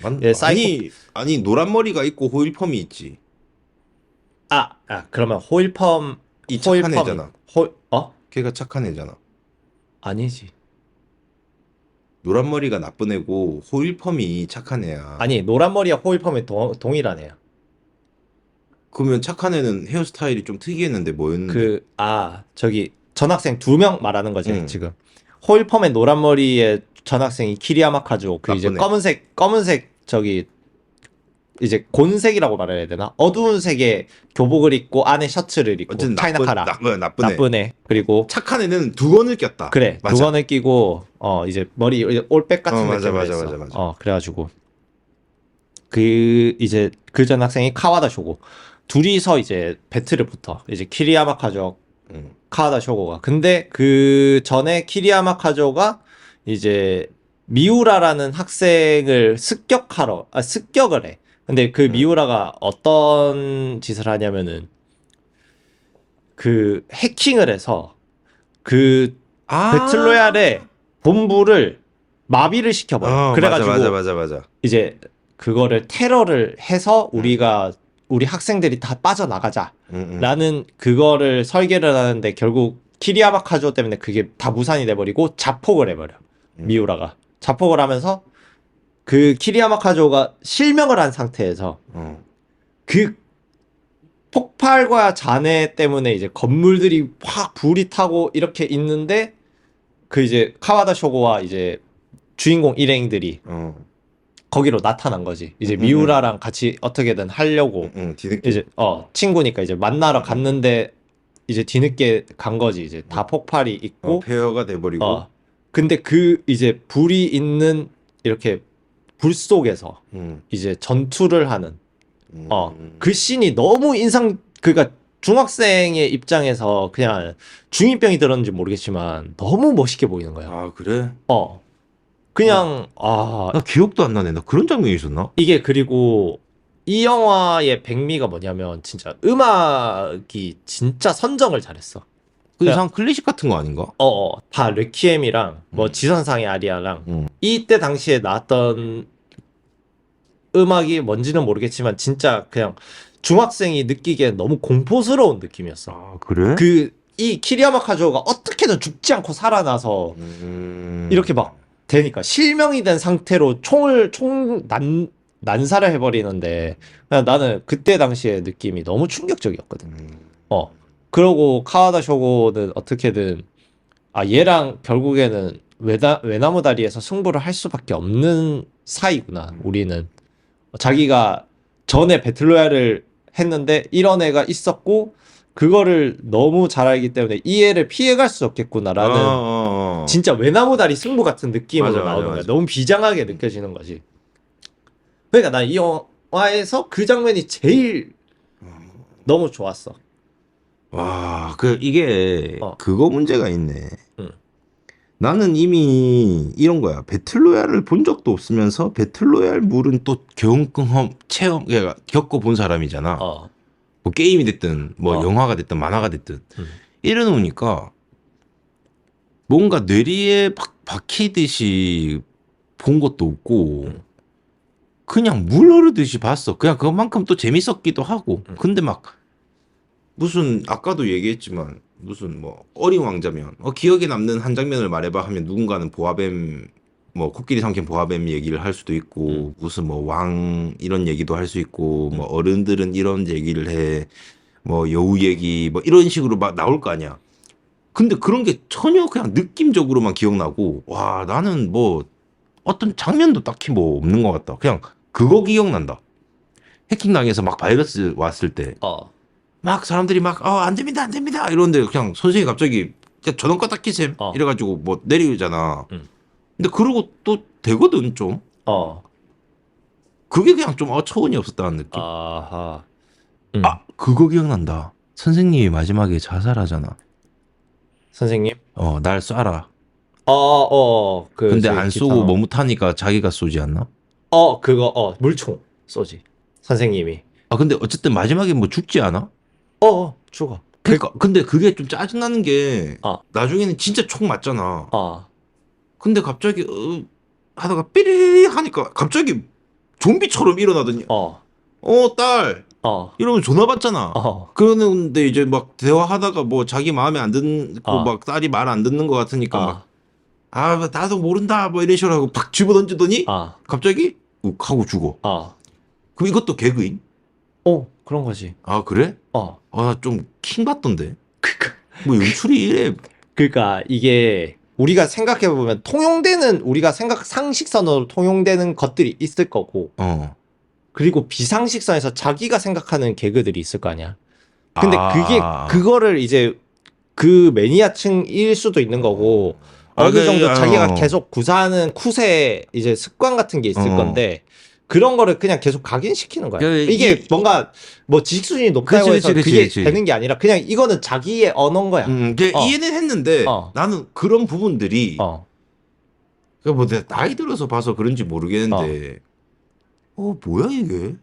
아니 노란 머리가 있고 호일펌이 있지. 그러면 호일펌 착한 애잖아. 걔가 착한 애잖아. 아니지. 노란 머리가 나쁜 애고 호일펌이 착한 애야. 아니 노란 머리와 호일펌이 동일한 애야. 그러면 착한 애는 헤어스타일이 좀 특이했는데 뭐였는데? 저기 전학생 2명 말하는 거지 지금. 호일펌의 노란 머리의 전학생이 키리야마 카조, 그 이제 검은색 저기 이제 곤색이라고 말해야 되나? 어두운 색의 교복을 입고 안에 셔츠를 입고 차이나카라. 나쁜 애. 그리고 착한 애는 두건을 꼈다. 그래. 맞아. 두건을 끼고 이제 머리 올백 같은 맞아. 그래가지고 이제 그 전학생이 카와다 쇼고. 둘이서 이제 배틀을 붙어. 이제 키리야마 카조, 카와다 쇼고가. 근데 그 전에 키리야마 카조가 이제 미우라라는 학생을 습격을 해. 근데 그 미우라가 어떤 짓을 하냐면은 그 해킹을 해서 그 배틀로얄의 본부를 마비를 시켜버려. 그래가지고 맞아. 이제 그거를 테러를 해서 우리 학생들이 다 빠져나가자라는 그거를 설계를 하는데 결국 키리야마 카조 때문에 그게 다 무산이 돼버리고 자폭을 해버려. 미우라가 자폭을 하면서 그 키리야마 카조가 실명을 한 상태에서 그 폭발과 잔해 때문에 이제 건물들이 확 불이 타고 이렇게 있는데 그 이제 카와다 쇼고와 이제 주인공 일행들이 거기로 나타난 거지. 이제 미우라랑 같이 어떻게든 하려고 이제 친구니까 이제 만나러 갔는데 이제 뒤늦게 간 거지. 이제 다 폭발이 있고 폐허가 돼버리고. 근데 그 이제 불이 있는 이렇게 불 속에서 이제 전투를 하는 그 씬이 너무 그러니까 중학생의 입장에서 그냥 중2병이 들었는지 모르겠지만 너무 멋있게 보이는 거야. 아, 그래? 그냥 나 기억도 안 나네. 나 그런 장면이 있었나? 이게 그리고 이 영화의 백미가 뭐냐면 진짜 음악이 진짜 선정을 잘했어. 그 이상 클래식 같은 거 아닌가? 다 레퀴엠이랑 뭐 지선상의 아리아랑 이때 당시에 나왔던 음악이 뭔지는 모르겠지만 진짜 그냥 중학생이 느끼기엔 너무 공포스러운 느낌이었어. 아, 그래? 이 키리야마 카조가 어떻게든 죽지 않고 살아나서 이렇게 막 되니까 실명이 된 상태로 난사를 해버리는데 그냥 나는 그때 당시의 느낌이 너무 충격적이었거든. 그러고 카와다 쇼고는 어떻게든 얘랑 결국에는 외나무 다리에서 승부를 할 수밖에 없는 사이구나. 우리는 자기가 전에 배틀로얄을 했는데 이런 애가 있었고 그거를 너무 잘 알기 때문에 이 애를 피해갈 수 없겠구나라는 진짜 외나무 다리 승부 같은 느낌으로 나오는 거야. 너무 비장하게 느껴지는 거지. 그러니까 난 이 영화에서 그 장면이 제일 너무 좋았어. 와, 이게 그거 문제가 있네. 나는 이미 이런 거야. 배틀로얄을 본 적도 없으면서 배틀로얄 물은 또 그러니까 겪어본 사람이잖아. 뭐 게임이 됐든 뭐 영화가 됐든 만화가 됐든 이러놓으니까 뭔가 뇌리에 박히듯이 본 것도 없고 그냥 물 흐르듯이 봤어. 그냥 그만큼 또 재밌었기도 하고. 근데 막 무슨 아까도 얘기했지만 무슨 뭐 어린 왕자면 기억에 남는 한 장면을 말해봐 하면 누군가는 보아뱀 뭐 코끼리 삼킨 보아뱀 얘기를 할 수도 있고 무슨 뭐 왕 이런 얘기도 할 수 있고 뭐 어른들은 이런 얘기를 해 뭐 여우 얘기 뭐 이런 식으로 막 나올 거 아니야. 근데 그런 게 전혀 그냥 느낌적으로만 기억나고 와 나는 뭐 어떤 장면도 딱히 뭐 없는 것 같다. 그냥 그거 기억난다. 해킹당해서 막 바이러스 왔을 때 막 사람들이 막 안 됩니다 안 됩니다 이러는데 그냥 선생님이 갑자기 저런 거 딱 끼셈 이래가지고 뭐 내리잖아. 근데 그러고 또 되거든 좀. 그게 그냥 좀 어처구니 없었다는 느낌. 그거 기억난다. 선생님이 마지막에 자살하잖아. 선생님? 날 쏴라. 그 근데 안 쏘고 뭐 못하니까 자기가 쏘지 않나? 그거 물총 쏘지. 선생님이. 근데 어쨌든 마지막에 뭐 죽지 않아? 죽어. 그러니까 근데 그게 좀 짜증나는 게 나중에는 진짜 총 맞잖아. 근데 갑자기 하다가 삐리리 하니까 갑자기 좀비처럼 일어나더니 딸 이러면 전화 받잖아. 그러는데 이제 막 대화하다가 뭐 자기 마음에 안 듣고 막 딸이 말 안 듣는 것 같으니까 막 나도 모른다 뭐 이런 식으로 하고 팍 집어던지더니 갑자기 욱 하고 죽어. 그럼 이것도 개그인? 그런 거지. 아 그래? 나 좀 킹 받던데. 뭐 연출이 이래. 그러니까 이게 우리가 생각해 보면 통용되는 우리가 상식선으로 통용되는 것들이 있을 거고. 그리고 비상식선에서 자기가 생각하는 개그들이 있을 거 아니야. 근데 그거를 이제 그 매니아층일 수도 있는 거고 어느 정도 자기가 계속 구사하는 쿠세 이제 습관 같은 게 있을 건데 그런 거를 그냥 계속 각인시키는 거야. 이게 뭔가 뭐 지식 수준이 높다고 해서 그게 되는 게 아니라 그냥 이거는 자기의 언어인 거야. 이해는 했는데 나는 그런 부분들이 뭐 내가 나이 들어서 봐서 그런지 모르겠는데 뭐야 이게?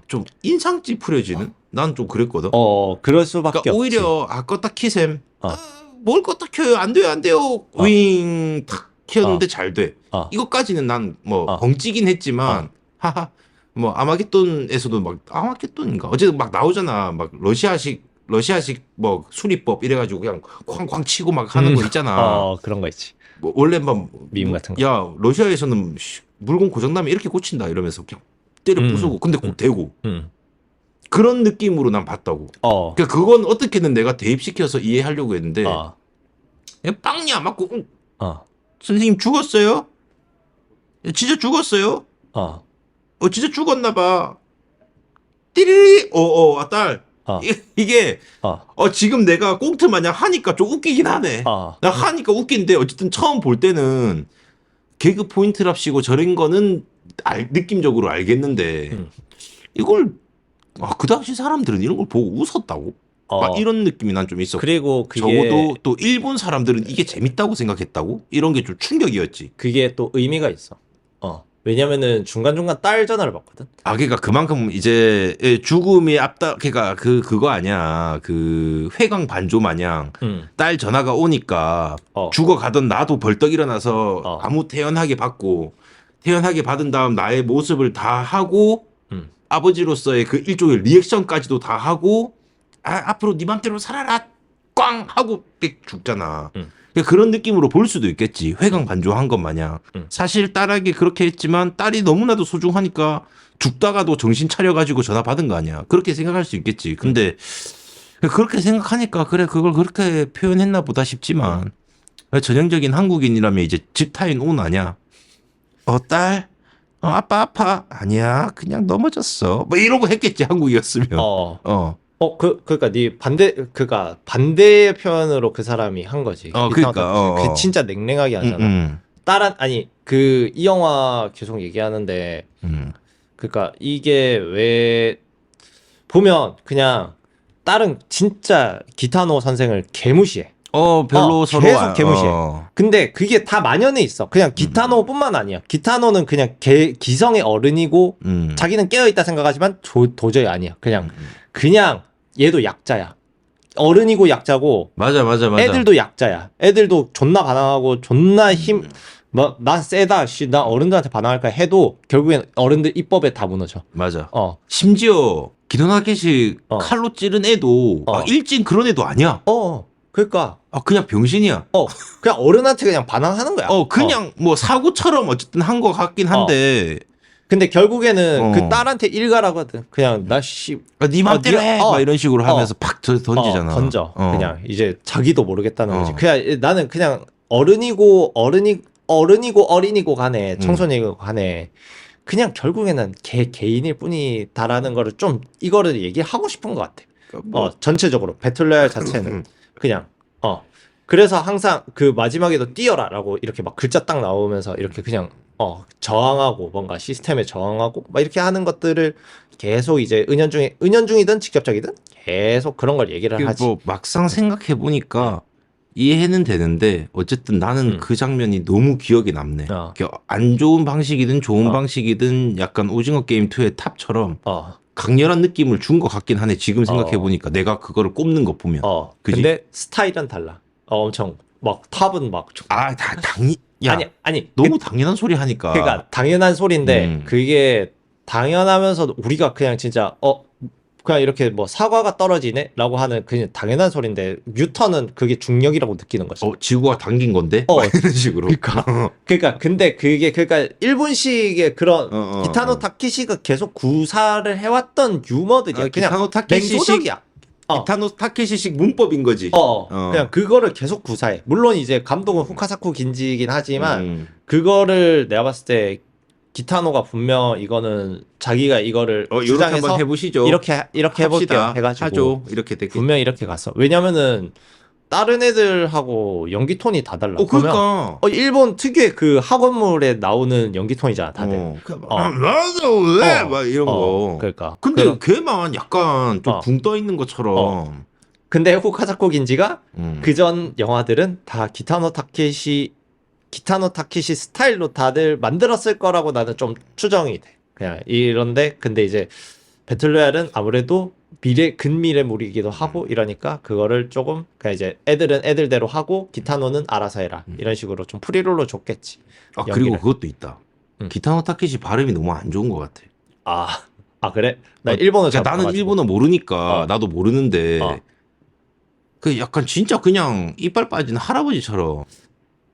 좀 인상 찌푸려지는? 난 좀 그랬거든. 그럴 수밖에 그러니까 오히려 껐다 키셈. 뭘 껐다 켜요? 안 돼요. 윙 탁 켰는데 잘 돼. 이것까지는 난 뭐 벙찌긴 했지만 하하 뭐 아마겟돈에서도 막 아마겟돈인가 어쨌든 막 나오잖아. 막 러시아식 뭐 수리법 이래가지고 그냥 쾅쾅 치고 막 하는 거 있잖아. 그런 거 있지. 뭐 원래 막 밈 같은 거. 야 러시아에서는 물건 고장나면 이렇게 고친다 이러면서 그냥 때려 부수고 근데 꼭 대고 그런 느낌으로 난 봤다고. 그러니까 그건 어떻게든 내가 대입시켜서 이해하려고 했는데 야, 빵야 맞고 선생님 죽었어요? 야, 진짜 죽었어요? 진짜 죽었나 봐. 띠리리 딸 이게 지금 내가 꽁트 마냥 하니까 좀 웃기긴 하네. 나 하니까 웃긴데 어쨌든 처음 볼 때는 개그 포인트랍시고 저런 거는 느낌적으로 알겠는데 이걸 그 당시 사람들은 이런 걸 보고 웃었다고? 막 이런 느낌이 난 좀 있었고 그리고 그게 적어도 또 일본 사람들은 이게 재밌다고 생각했다고? 이런 게 좀 충격이었지. 그게 또 의미가 있어. 왜냐면은 중간중간 딸 전화를 받거든. 그러니까 그만큼 이제 죽음이 그러니까 그거 아니야. 그 회광 반조 마냥 딸 전화가 오니까 죽어가던 나도 벌떡 일어나서 아무 태연하게 받고 태연하게 받은 다음 나의 모습을 다 하고 아버지로서의 그 일종의 리액션까지도 다 하고 앞으로 네 맘대로 살아라 꽝 하고 삑 죽잖아. 그런 느낌으로 볼 수도 있겠지. 회광 반조한 것 마냥. 사실 딸에게 그렇게 했지만 딸이 너무나도 소중하니까 죽다가도 정신 차려가지고 전화 받은 거 아니야. 그렇게 생각할 수 있겠지. 근데 그렇게 생각하니까 그래 그걸 그렇게 표현했나 보다 싶지만 전형적인 한국인이라면 이제 집타인 온 아냐. 딸 아빠 아파. 아니야 그냥 넘어졌어. 뭐 이러고 했겠지 한국이었으면. 그러니까 그러니까 반대의 표현으로 그 사람이 한 거지. 그러니까 그 진짜 냉랭하게 하잖아. 이 영화 계속 얘기하는데 그러니까 이게 왜 보면 그냥 딸은 진짜 기타노 선생을 개무시해. 별로 서로 계속 개무시해. 근데 그게 다 만연해 있어. 그냥 기타노뿐만 아니야. 기타노는 그냥 기성의 어른이고 자기는 깨어있다 생각하지만 도저히 아니야. 그냥 얘도 약자야. 어른이고 약자고. 맞아. 애들도 약자야. 애들도 존나 반항하고 존나 나 세다. 나 어른들한테 반항할까 해도 결국엔 어른들 입법에 다 무너져. 맞아. 심지어 기도나켓이 칼로 찌른 애도 일진 그런 애도 아니야. 그러니까 그냥 병신이야. 그냥 어른한테 그냥 반항하는 거야. 그냥 뭐 사고처럼 어쨌든 한 거 같긴 한데. 근데 결국에는 그 딸한테 일가라거든. 그냥 네 맘대로 해. 막 이런 식으로 하면서 팍 던지잖아. 던져. 그냥 이제 자기도 모르겠다는 거지. 그냥 나는 그냥 어른이고 어린이고 간에 청소년이고 간에 그냥 결국에는 개인일 뿐이다라는 거를 좀 이거를 얘기하고 싶은 것 같아. 전체적으로 배틀로얄 자체는 그냥 그래서 항상 그 마지막에도 뛰어라라고 이렇게 막 글자 딱 나오면서 이렇게 그냥 저항하고 뭔가 시스템에 저항하고 막 이렇게 하는 것들을 계속 이제 은연중이든 직접적이든 계속 그런 걸 얘기를 하지. 뭐 막상 생각해 보니까 이해는 되는데 어쨌든 나는 그 장면이 너무 기억에 남네. 안 좋은 방식이든 좋은 방식이든 약간 오징어 게임 2의 탑처럼 강렬한 느낌을 준 것 같긴 하네. 지금 생각해 보니까 내가 그거를 꼽는 거 보면. 그지? 근데 스타일은 달라. 엄청 막 탑은 막 다 당연. 야, 아니 너무 당연한 소리 하니까. 그러니까 당연한 소리인데 그게 당연하면서도 우리가 그냥 진짜 그냥 이렇게 뭐 사과가 떨어지네라고 하는 그냥 당연한 소리인데 뉴턴은 그게 중력이라고 느끼는 거죠. 지구가 당긴 건데? 이런 식으로. 그러니까 근데 그게 그러니까 일본식의 그런 기타노 타케시가 계속 구사를 해왔던 유머들이야. 그냥 기타노 타케시식 맹소적이야. 기타노 타케시식 문법인 거지. 그냥 그거를 계속 구사해. 물론 이제 감독은 후카사쿠 긴지이긴 하지만 그거를 내가 봤을 때 기타노가 분명 이거는 자기가 이거를 주장해서 한번 해보시죠. 이렇게 해볼게요 해가지고 하죠. 이렇게 됐겠지. 분명 이렇게 갔어. 왜냐면은 다른 애들하고 연기 톤이 다 달라. 그러니까 일본 특유의 그 학원물에 나오는 연기 톤이잖아 다들. 나도 왜 막 이런 거. 그러니까. 근데 걔만 약간 좀 붕 떠 있는 것처럼. 근데 후카사쿠 긴지가 그전 영화들은 다 기타노 타케시 스타일로 다들 만들었을 거라고 나는 좀 추정이 돼. 그냥 이런데 근데 이제 배틀로얄은 아무래도 근미래물이기도 하고 이러니까 그거를 조금 그냥 이제 애들은 애들대로 하고 기타노는 알아서 해라 이런 식으로 좀 프리롤로 줬겠지. 그리고 그것도 있다. 기타노 타케시 발음이 너무 안 좋은 것 같아. 그래? 나 일본어 잘 나는 몰라가지고. 일본어 모르니까 나도 모르는데 그 약간 진짜 그냥 이빨 빠진 할아버지처럼.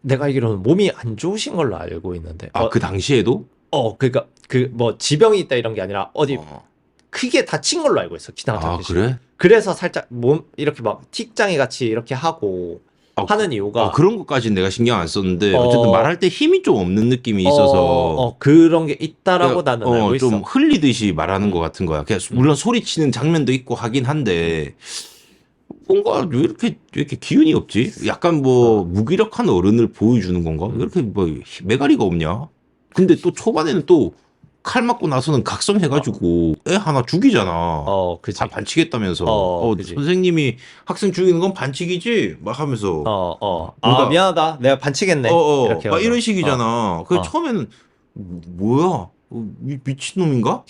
내가 알기로는 몸이 안 좋으신 걸로 알고 있는데. 그 당시에도? 그러니까 그 뭐 지병이 있다 이런 게 아니라 어디 크게 다친 걸로 알고 있어. 기타노 타케시. 그래? 그래서 살짝 몸 이렇게 막 틱장이 같이 이렇게 하고 하는 이유가 그런 것까지는 내가 신경 안 썼는데 어쨌든 말할 때 힘이 좀 없는 느낌이 있어서 그런 게 있다라고 나는 알고 있어. 좀 흘리듯이 말하는 것 같은 거야. 그냥 물론 소리치는 장면도 있고 하긴 한데 뭔가 왜 이렇게 기운이 없지? 약간 뭐 무기력한 어른을 보여주는 건가? 왜 이렇게 뭐 매가리가 없냐? 근데 또 초반에는 또 칼 맞고 나서는 각성해가지고 애 하나 죽이잖아. 그치. 다 반칙했다면서. 그치. 선생님이 학생 죽이는 건 반칙이지? 막 하면서. 미안하다. 내가 반칙했네. 이렇게 막 이런 식이잖아. 처음에는 뭐야? 미친놈인가?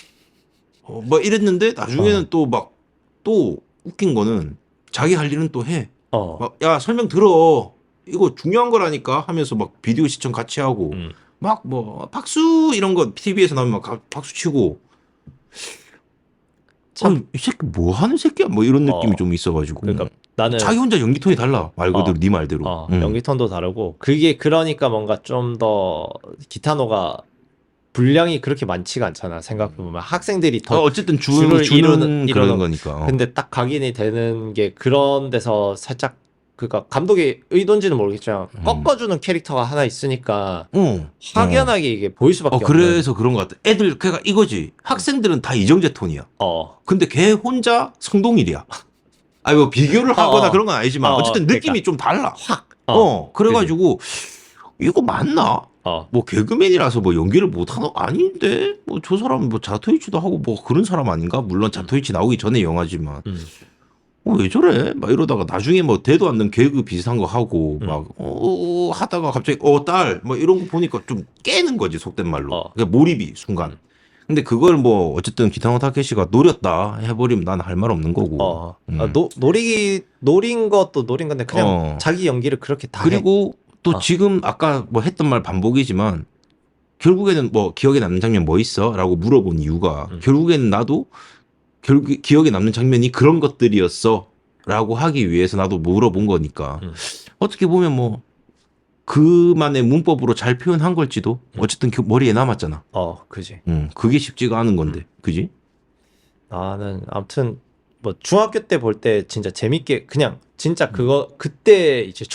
막 이랬는데 나중에는 또 웃긴 거는 자기 할 일은 또 해. 야, 설명 들어. 이거 중요한 거라니까 하면서 막 비디오 시청 같이 하고. 막 뭐 박수 이런 거 TV에서 나오면 막 박수 치고 이 새끼 뭐 하는 새끼야 뭐 이런 느낌이 좀 있어가지고 그러니까 나는 자기 혼자 연기 톤이 달라 말 그대로 네 말대로 연기 톤도 다르고 그게 그러니까 뭔가 좀 더 기타노가 분량이 그렇게 많지가 않잖아. 생각해보면 학생들이 더 어쨌든 줄을 주는 그런 거니까 근데 딱 각인이 되는 게 그런 데서 살짝 그러니까 감독의 의도인지는 모르겠지만 꺾어주는 캐릭터가 하나 있으니까 확연하게 이게 보일 수밖에 없는. 그래서 그런 것 같아. 애들 그러니까 이거지. 학생들은 다 이정재 톤이야. 근데 걔 혼자 성동일이야. 뭐 비교를 하거나 그런 건 아니지만 어쨌든 느낌이 좀 달라. 확. 그래가지고 이거 맞나? 뭐 개그맨이라서 뭐 연기를 못하는 아닌데 뭐 저 사람 뭐 자토이치도 하고 뭐 그런 사람 아닌가? 물론 자토이치 나오기 전에 영화지만. 왜 저래? 막 이러다가 나중에 뭐 대도 않는 개그 비슷한 거 하고 막 하다가 갑자기 딸 뭐 이런 거 보니까 좀 깨는 거지 속된 말로. 그러니까 몰입이 순간. 근데 그걸 뭐 어쨌든 기타노 타케시가 노렸다 해버리면 난 할 말 없는 거고. 노린 것도 노린 건데 그냥 자기 연기를 그렇게 다 그리고 또 지금 아까 뭐 했던 말 반복이지만 결국에는 뭐 기억에 남는 장면 뭐 있어? 라고 물어본 이유가 결국에는 나도 기억에 남는 장면이 그런 것들이었어 라고 하기 위해서 나도 물어본 거니까 어떻게 보면 뭐 그만의 문법으로 잘 표현한 걸지도 어쨌든 머리에 남았잖아. 그지. 그게 쉽지가 않은 건데, 그지? 나는 아무튼 뭐 중학교 때 볼 때 진짜 재밌게 그냥 진짜 그거 그때 이제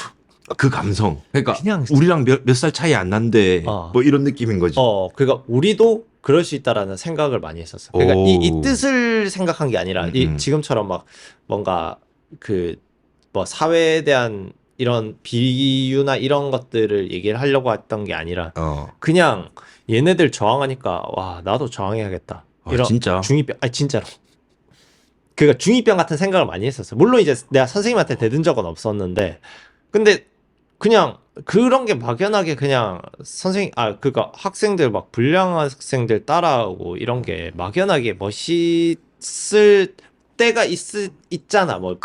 그 감성. 그러니까 그냥 우리랑 몇 살 차이 안 난데 뭐 이런 느낌인 거지. 그러니까 우리도 그럴 수 있다라는 생각을 많이 했었어. 그러니까 이 뜻을 생각한 게 아니라 지금처럼 막 뭔가 그 뭐 사회에 대한 이런 비유나 이런 것들을 얘기를 하려고 했던 게 아니라 그냥 얘네들 저항하니까 와 나도 저항해야겠다. 이런 진짜 중이병 진짜로. 그러니까 중이병 같은 생각을 많이 했었어. 물론 이제 내가 선생님한테 대든 적은 없었는데 근데 그냥 그런 게 막연하게 그냥 그니까 학생들 막 불량한 학생들 따라하고 이런 게 막연하게 멋있을 때가 있잖아. 뭐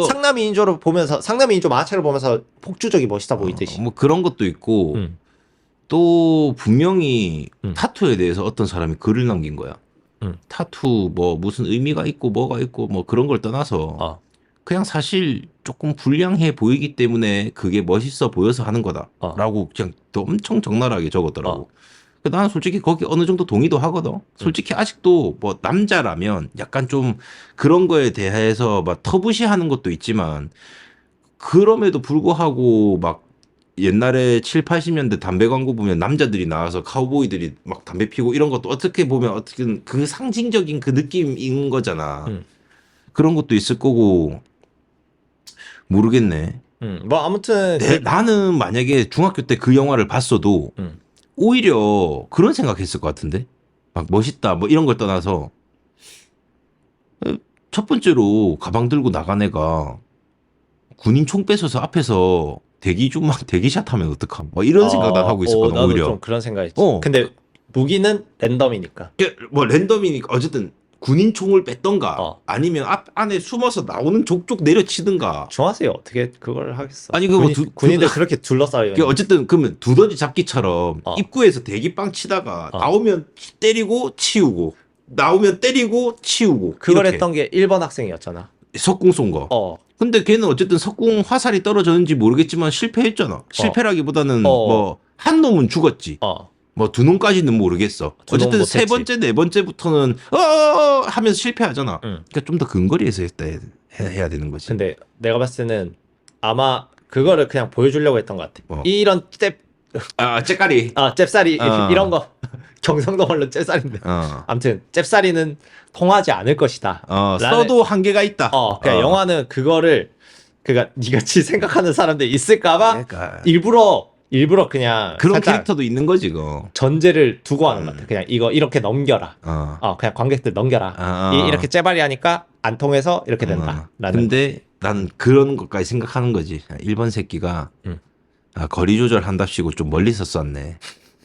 상남이인조로 보면서 상남이인조 만화책을 보면서 폭주적이 멋있어 보이듯이. 뭐 그런 것도 있고 또 분명히 타투에 대해서 어떤 사람이 글을 남긴 거야. 타투 뭐 무슨 의미가 있고 뭐가 있고 뭐 그런 걸 떠나서 그냥 사실 조금 불량해 보이기 때문에 그게 멋있어 보여서 하는 거다라고 그냥 엄청 적나라하게 적었더라고. 나는 솔직히 거기 어느 정도 동의도 하거든. 솔직히 아직도 뭐 남자라면 약간 좀 그런 거에 대해서 막 터부시하는 것도 있지만 그럼에도 불구하고 막 옛날에 7, 80년대 담배 광고 보면 남자들이 나와서 카우보이들이 막 담배 피고 이런 것도 어떻게 보면 어떻게든 그 상징적인 그 느낌인 거잖아. 그런 것도 있을 거고 모르겠네. 뭐 아무튼 나는 만약에 중학교 때 그 영화를 봤어도 오히려 그런 생각했을 것 같은데 막 멋있다 뭐 이런 걸 떠나서 첫 번째로 가방 들고 나간 애가 군인 총 뺏어서 앞에서 대기샷 하면 어떡함 뭐 이런 생각 난 하고 있었거든. 나도 오히려 좀 그런 생각이 있지. 근데 무기는 랜덤이니까. 뭐 랜덤이니까 어쨌든 군인 총을 뺐던가 아니면 안에 숨어서 나오는 족족 내려치든가. 중하세요. 어떻게 그걸 하겠어? 아니 그 군인들 그렇게 둘러싸여. 어쨌든 그러면 두더지 잡기처럼 입구에서 대기빵 치다가 나오면 때리고 치우고 나오면 때리고 치우고. 그걸 이렇게. 했던 게 1번 학생이었잖아. 석궁 쏜 거. 근데 걔는 어쨌든 석궁 화살이 떨어졌는지 모르겠지만 실패했잖아. 실패라기보다는 뭐 한 놈은 죽었지. 뭐 두 놈까지는 모르겠어. 어쨌든 세 번째, 네 번째부터는 하면서 실패하잖아. 그러니까 좀 더 근거리에서 해야 되는 거지. 근데 내가 봤을 때는 아마 그거를 그냥 보여주려고 했던 것 같아. 이런 째까리. 잽싸리 이런 거. 경상도 말로 잽싸리인데. 아무튼 잽싸리는 통하지 않을 것이다. 써도 한계가 있다. 그러니까 영화는 그거를 그러니까 니같이 생각하는 사람들이 있을까봐 그러니까. 일부러 그냥 그런 캐릭터도 있는 거지, 그거. 전제를 두고 하는 것 같아. 그냥 이거 이렇게 넘겨라. 그냥 관객들 넘겨라. 이렇게 째바리 하니까 안 통해서 이렇게 된다. 근데 난 그런 것까지 생각하는 거지. 1번 새끼가 거리 조절한답시고 좀 멀리서 쐈네.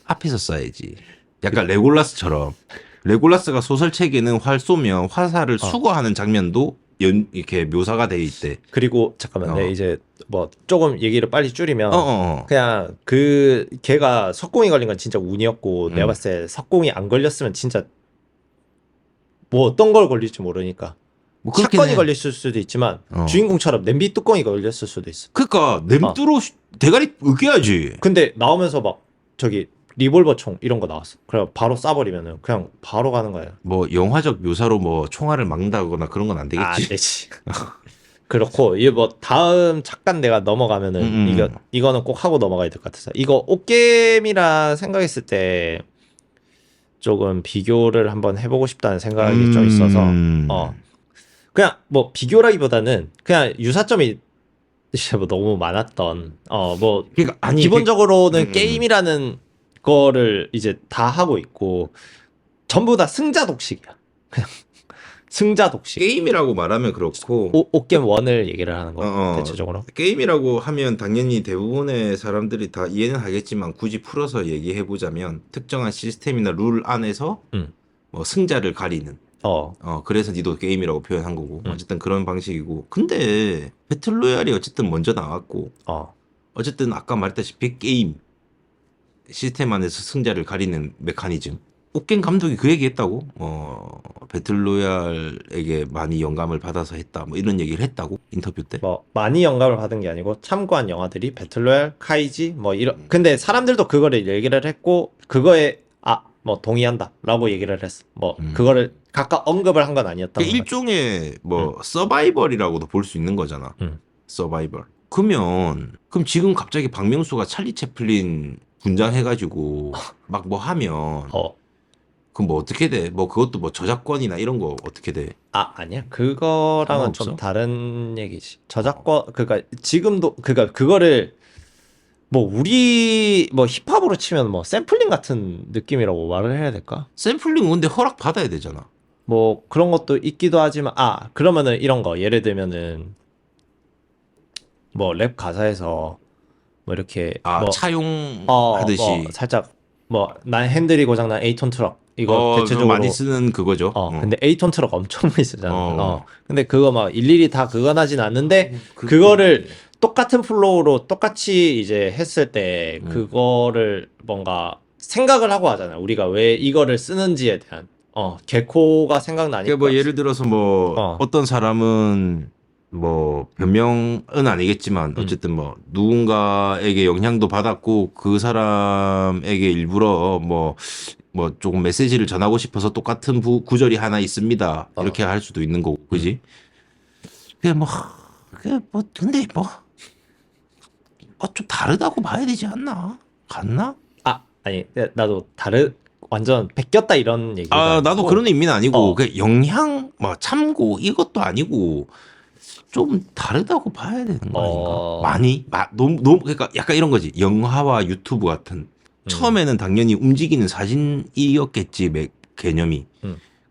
앞에서 쏴야지. 약간 레골라스처럼. 레골라스가 소설책에는 활 쏘면 화살을 수거하는 장면도 이렇게 묘사가 돼 있대. 그리고 잠깐만, 내 이제 뭐 조금 얘기를 빨리 줄이면 그냥 그 걔가 석공이 걸린 건 진짜 운이었고 내가 봤을 때 석공이 안 걸렸으면 진짜 뭐 어떤 걸 걸릴지 모르니까 뭐 사건이 걸렸을 수도 있지만 주인공처럼 냄비 뚜껑이 걸렸을 수도 있어. 그러니까 냄뚜로 대가리 으깨야지. 근데 나오면서 막 저기 리볼버 총 이런 거 나왔어. 그래 바로 쏴버리면은 그냥 바로 가는 거야. 뭐 영화적 묘사로 뭐 총알을 막는다거나 그런 건 안 되겠지. 안 되지. 그렇고 이게 뭐 다음 잠깐 내가 넘어가면은 이거는 꼭 하고 넘어가야 될 것 같아서 이거 옷게임이라 생각했을 때 조금 비교를 한번 해보고 싶다는 생각이 좀 있어서 그냥 뭐 비교라기보다는 그냥 유사점이 뭐 너무 많았던 뭐 그러니까 아니 기본적으로는 게임이라는 거를 이제 다 하고 있고 전부 다 승자 독식이야. 그냥 승자 독식. 게임이라고 말하면 그렇고 옷게임 1을 얘기를 하는 거 대체적으로. 게임이라고 하면 당연히 대부분의 사람들이 다 이해는 하겠지만 굳이 풀어서 얘기해 보자면 특정한 시스템이나 룰 안에서 뭐 승자를 가리는 그래서 니도 게임이라고 표현한 거고 어쨌든 그런 방식이고 근데 배틀로얄이 어쨌든 먼저 나왔고 어쨌든 아까 말했다시피 게임 시스템 안에서 승자를 가리는 메커니즘. 옷게임 감독이 그 얘기했다고. 배틀로얄에게 많이 영감을 받아서 했다. 뭐 이런 얘기를 했다고 인터뷰 때. 뭐 많이 영감을 받은 게 아니고 참고한 영화들이 배틀로얄, 카이지 뭐 이런. 근데 사람들도 그거를 얘기를 했고 그거에 뭐 동의한다라고 얘기를 했어. 뭐 그거를 각각 언급을 한 건 아니었다. 그러니까 일종의 뭐 서바이벌이라고도 볼 수 있는 거잖아. 서바이벌. 그럼 지금 갑자기 박명수가 찰리 채플린 분장해가지고 막 뭐 하면 그럼 뭐 어떻게 돼? 뭐 그것도 뭐 저작권이나 이런 거 어떻게 돼? 아니야. 그거랑은 좀 다른 얘기지. 저작권 그러니까 지금도 그러니까 그거를 뭐 우리 뭐 힙합으로 치면 뭐 샘플링 같은 느낌이라고 말을 해야 될까? 샘플링 근데 허락 받아야 되잖아. 뭐 그런 것도 있기도 하지만 그러면은 이런 거 예를 들면은 뭐 랩 가사에서 뭐 이렇게 차용하듯이 뭐 살짝 뭐 난 핸들이 고장 난 8톤 트럭 이거 대체적으로 많이 쓰는 그거죠. 근데 8톤 트럭 엄청 많이 쓰잖아. 근데 그거 막 일일이 다 그건 하진 않는데 그거를 똑같은 플로우로 똑같이 이제 했을 때 그거를 뭔가 생각을 하고 하잖아요. 우리가 왜 이거를 쓰는지에 대한 개코가 생각나니까. 뭐 예를 들어서 뭐 어떤 사람은 뭐 변명은 아니겠지만 어쨌든 뭐 누군가에게 영향도 받았고 그 사람에게 일부러 뭐 조금 메시지를 전하고 싶어서 똑같은 구절이 하나 있습니다. 이렇게 할 수도 있는 거고, 그지? 근데 좀 다르다고 봐야 되지 않나? 같나? 아니 나도 완전 베꼈다 이런 얘기가 나도 그런 의미는 아니고 그 영향 참고 이것도 아니고 좀 다르다고 봐야 되는 거 아닌가? 많이 너무 그러니까 약간 이런 거지. 영화와 유튜브 같은 처음에는 당연히 움직이는 사진이었겠지 개념이.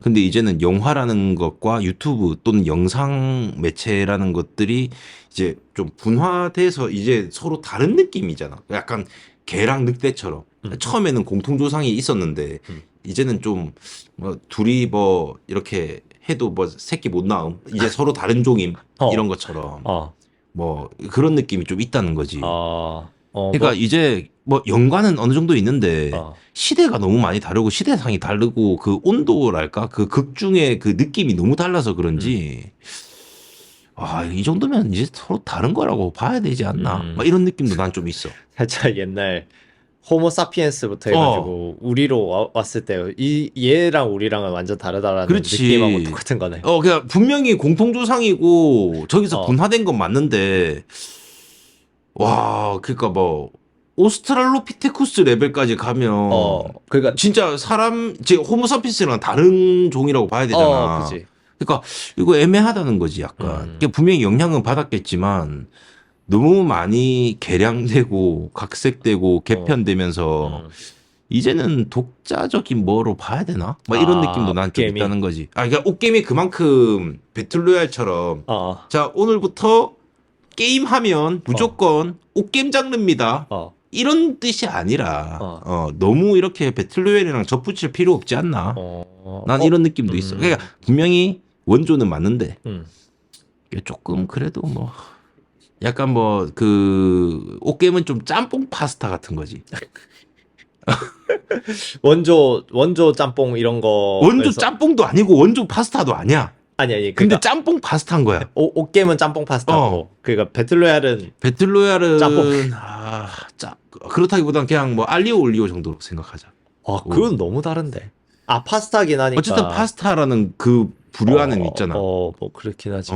근데 이제는 영화라는 것과 유튜브 또는 영상 매체라는 것들이 이제 좀 분화돼서 이제 서로 다른 느낌이잖아. 약간 개랑 늑대처럼. 처음에는 공통조상이 있었는데 이제는 좀 둘이 이렇게 해도 새끼 못 낳음. 이제 서로 다른 종임 이런 것처럼 뭐 그런 느낌이 좀 있다는 거지. 그러니까 이제 연관은 어느 정도 있는데 시대가 너무 많이 다르고 시대상이 다르고 그 온도랄까 그 극 중에 그 느낌이 너무 달라서 그런지 이 정도면 이제 서로 다른 거라고 봐야 되지 않나? 이런 느낌도 난 좀 있어. 살짝 옛날 호모사피엔스부터 해가지고 우리로 왔을 때 얘랑 우리랑은 완전 다르다라는 그렇지. 느낌하고 똑같은 거네. 그냥 분명히 공통조상이고 저기서 분화된 건 맞는데 그러니까 오스트랄로피테쿠스 레벨까지 가면 그러니까 진짜 호모사피엔스랑 다른 종이라고 봐야 되잖아. 그치. 그러니까 이거 애매하다는 거지 약간. 분명히 영향은 받았겠지만 너무 많이 개량되고 각색되고 개편되면서 이제는 독자적인 뭐로 봐야 되나? 이런 느낌도 난 좀 있다는 거지. 그러니까 옷게임이 그만큼 배틀로얄처럼 자 오늘부터 게임하면 무조건 옷게임 장르입니다. 이런 뜻이 아니라 너무 이렇게 배틀로얄이랑 접붙일 필요 없지 않나? 난 이런 느낌도 있어. 그러니까 분명히 원조는 맞는데 조금 그래도 약간 그 옷게임은 좀 짬뽕 파스타 같은 거지. 원조 짬뽕 이런 거 원조 짬뽕도 아니고 원조 파스타도 아니야. 아니 근데 그러니까 짬뽕 파스타인 거야. 옷게임은 짬뽕 파스타고 그러니까 배틀로얄은 짬뽕. 그렇다기보단 그냥 알리오 올리오 정도로 생각하자. 그건 너무 다른데. 파스타긴 하니까. 어쨌든 파스타라는 그 부류 안에는 있잖아. 그렇긴 하지.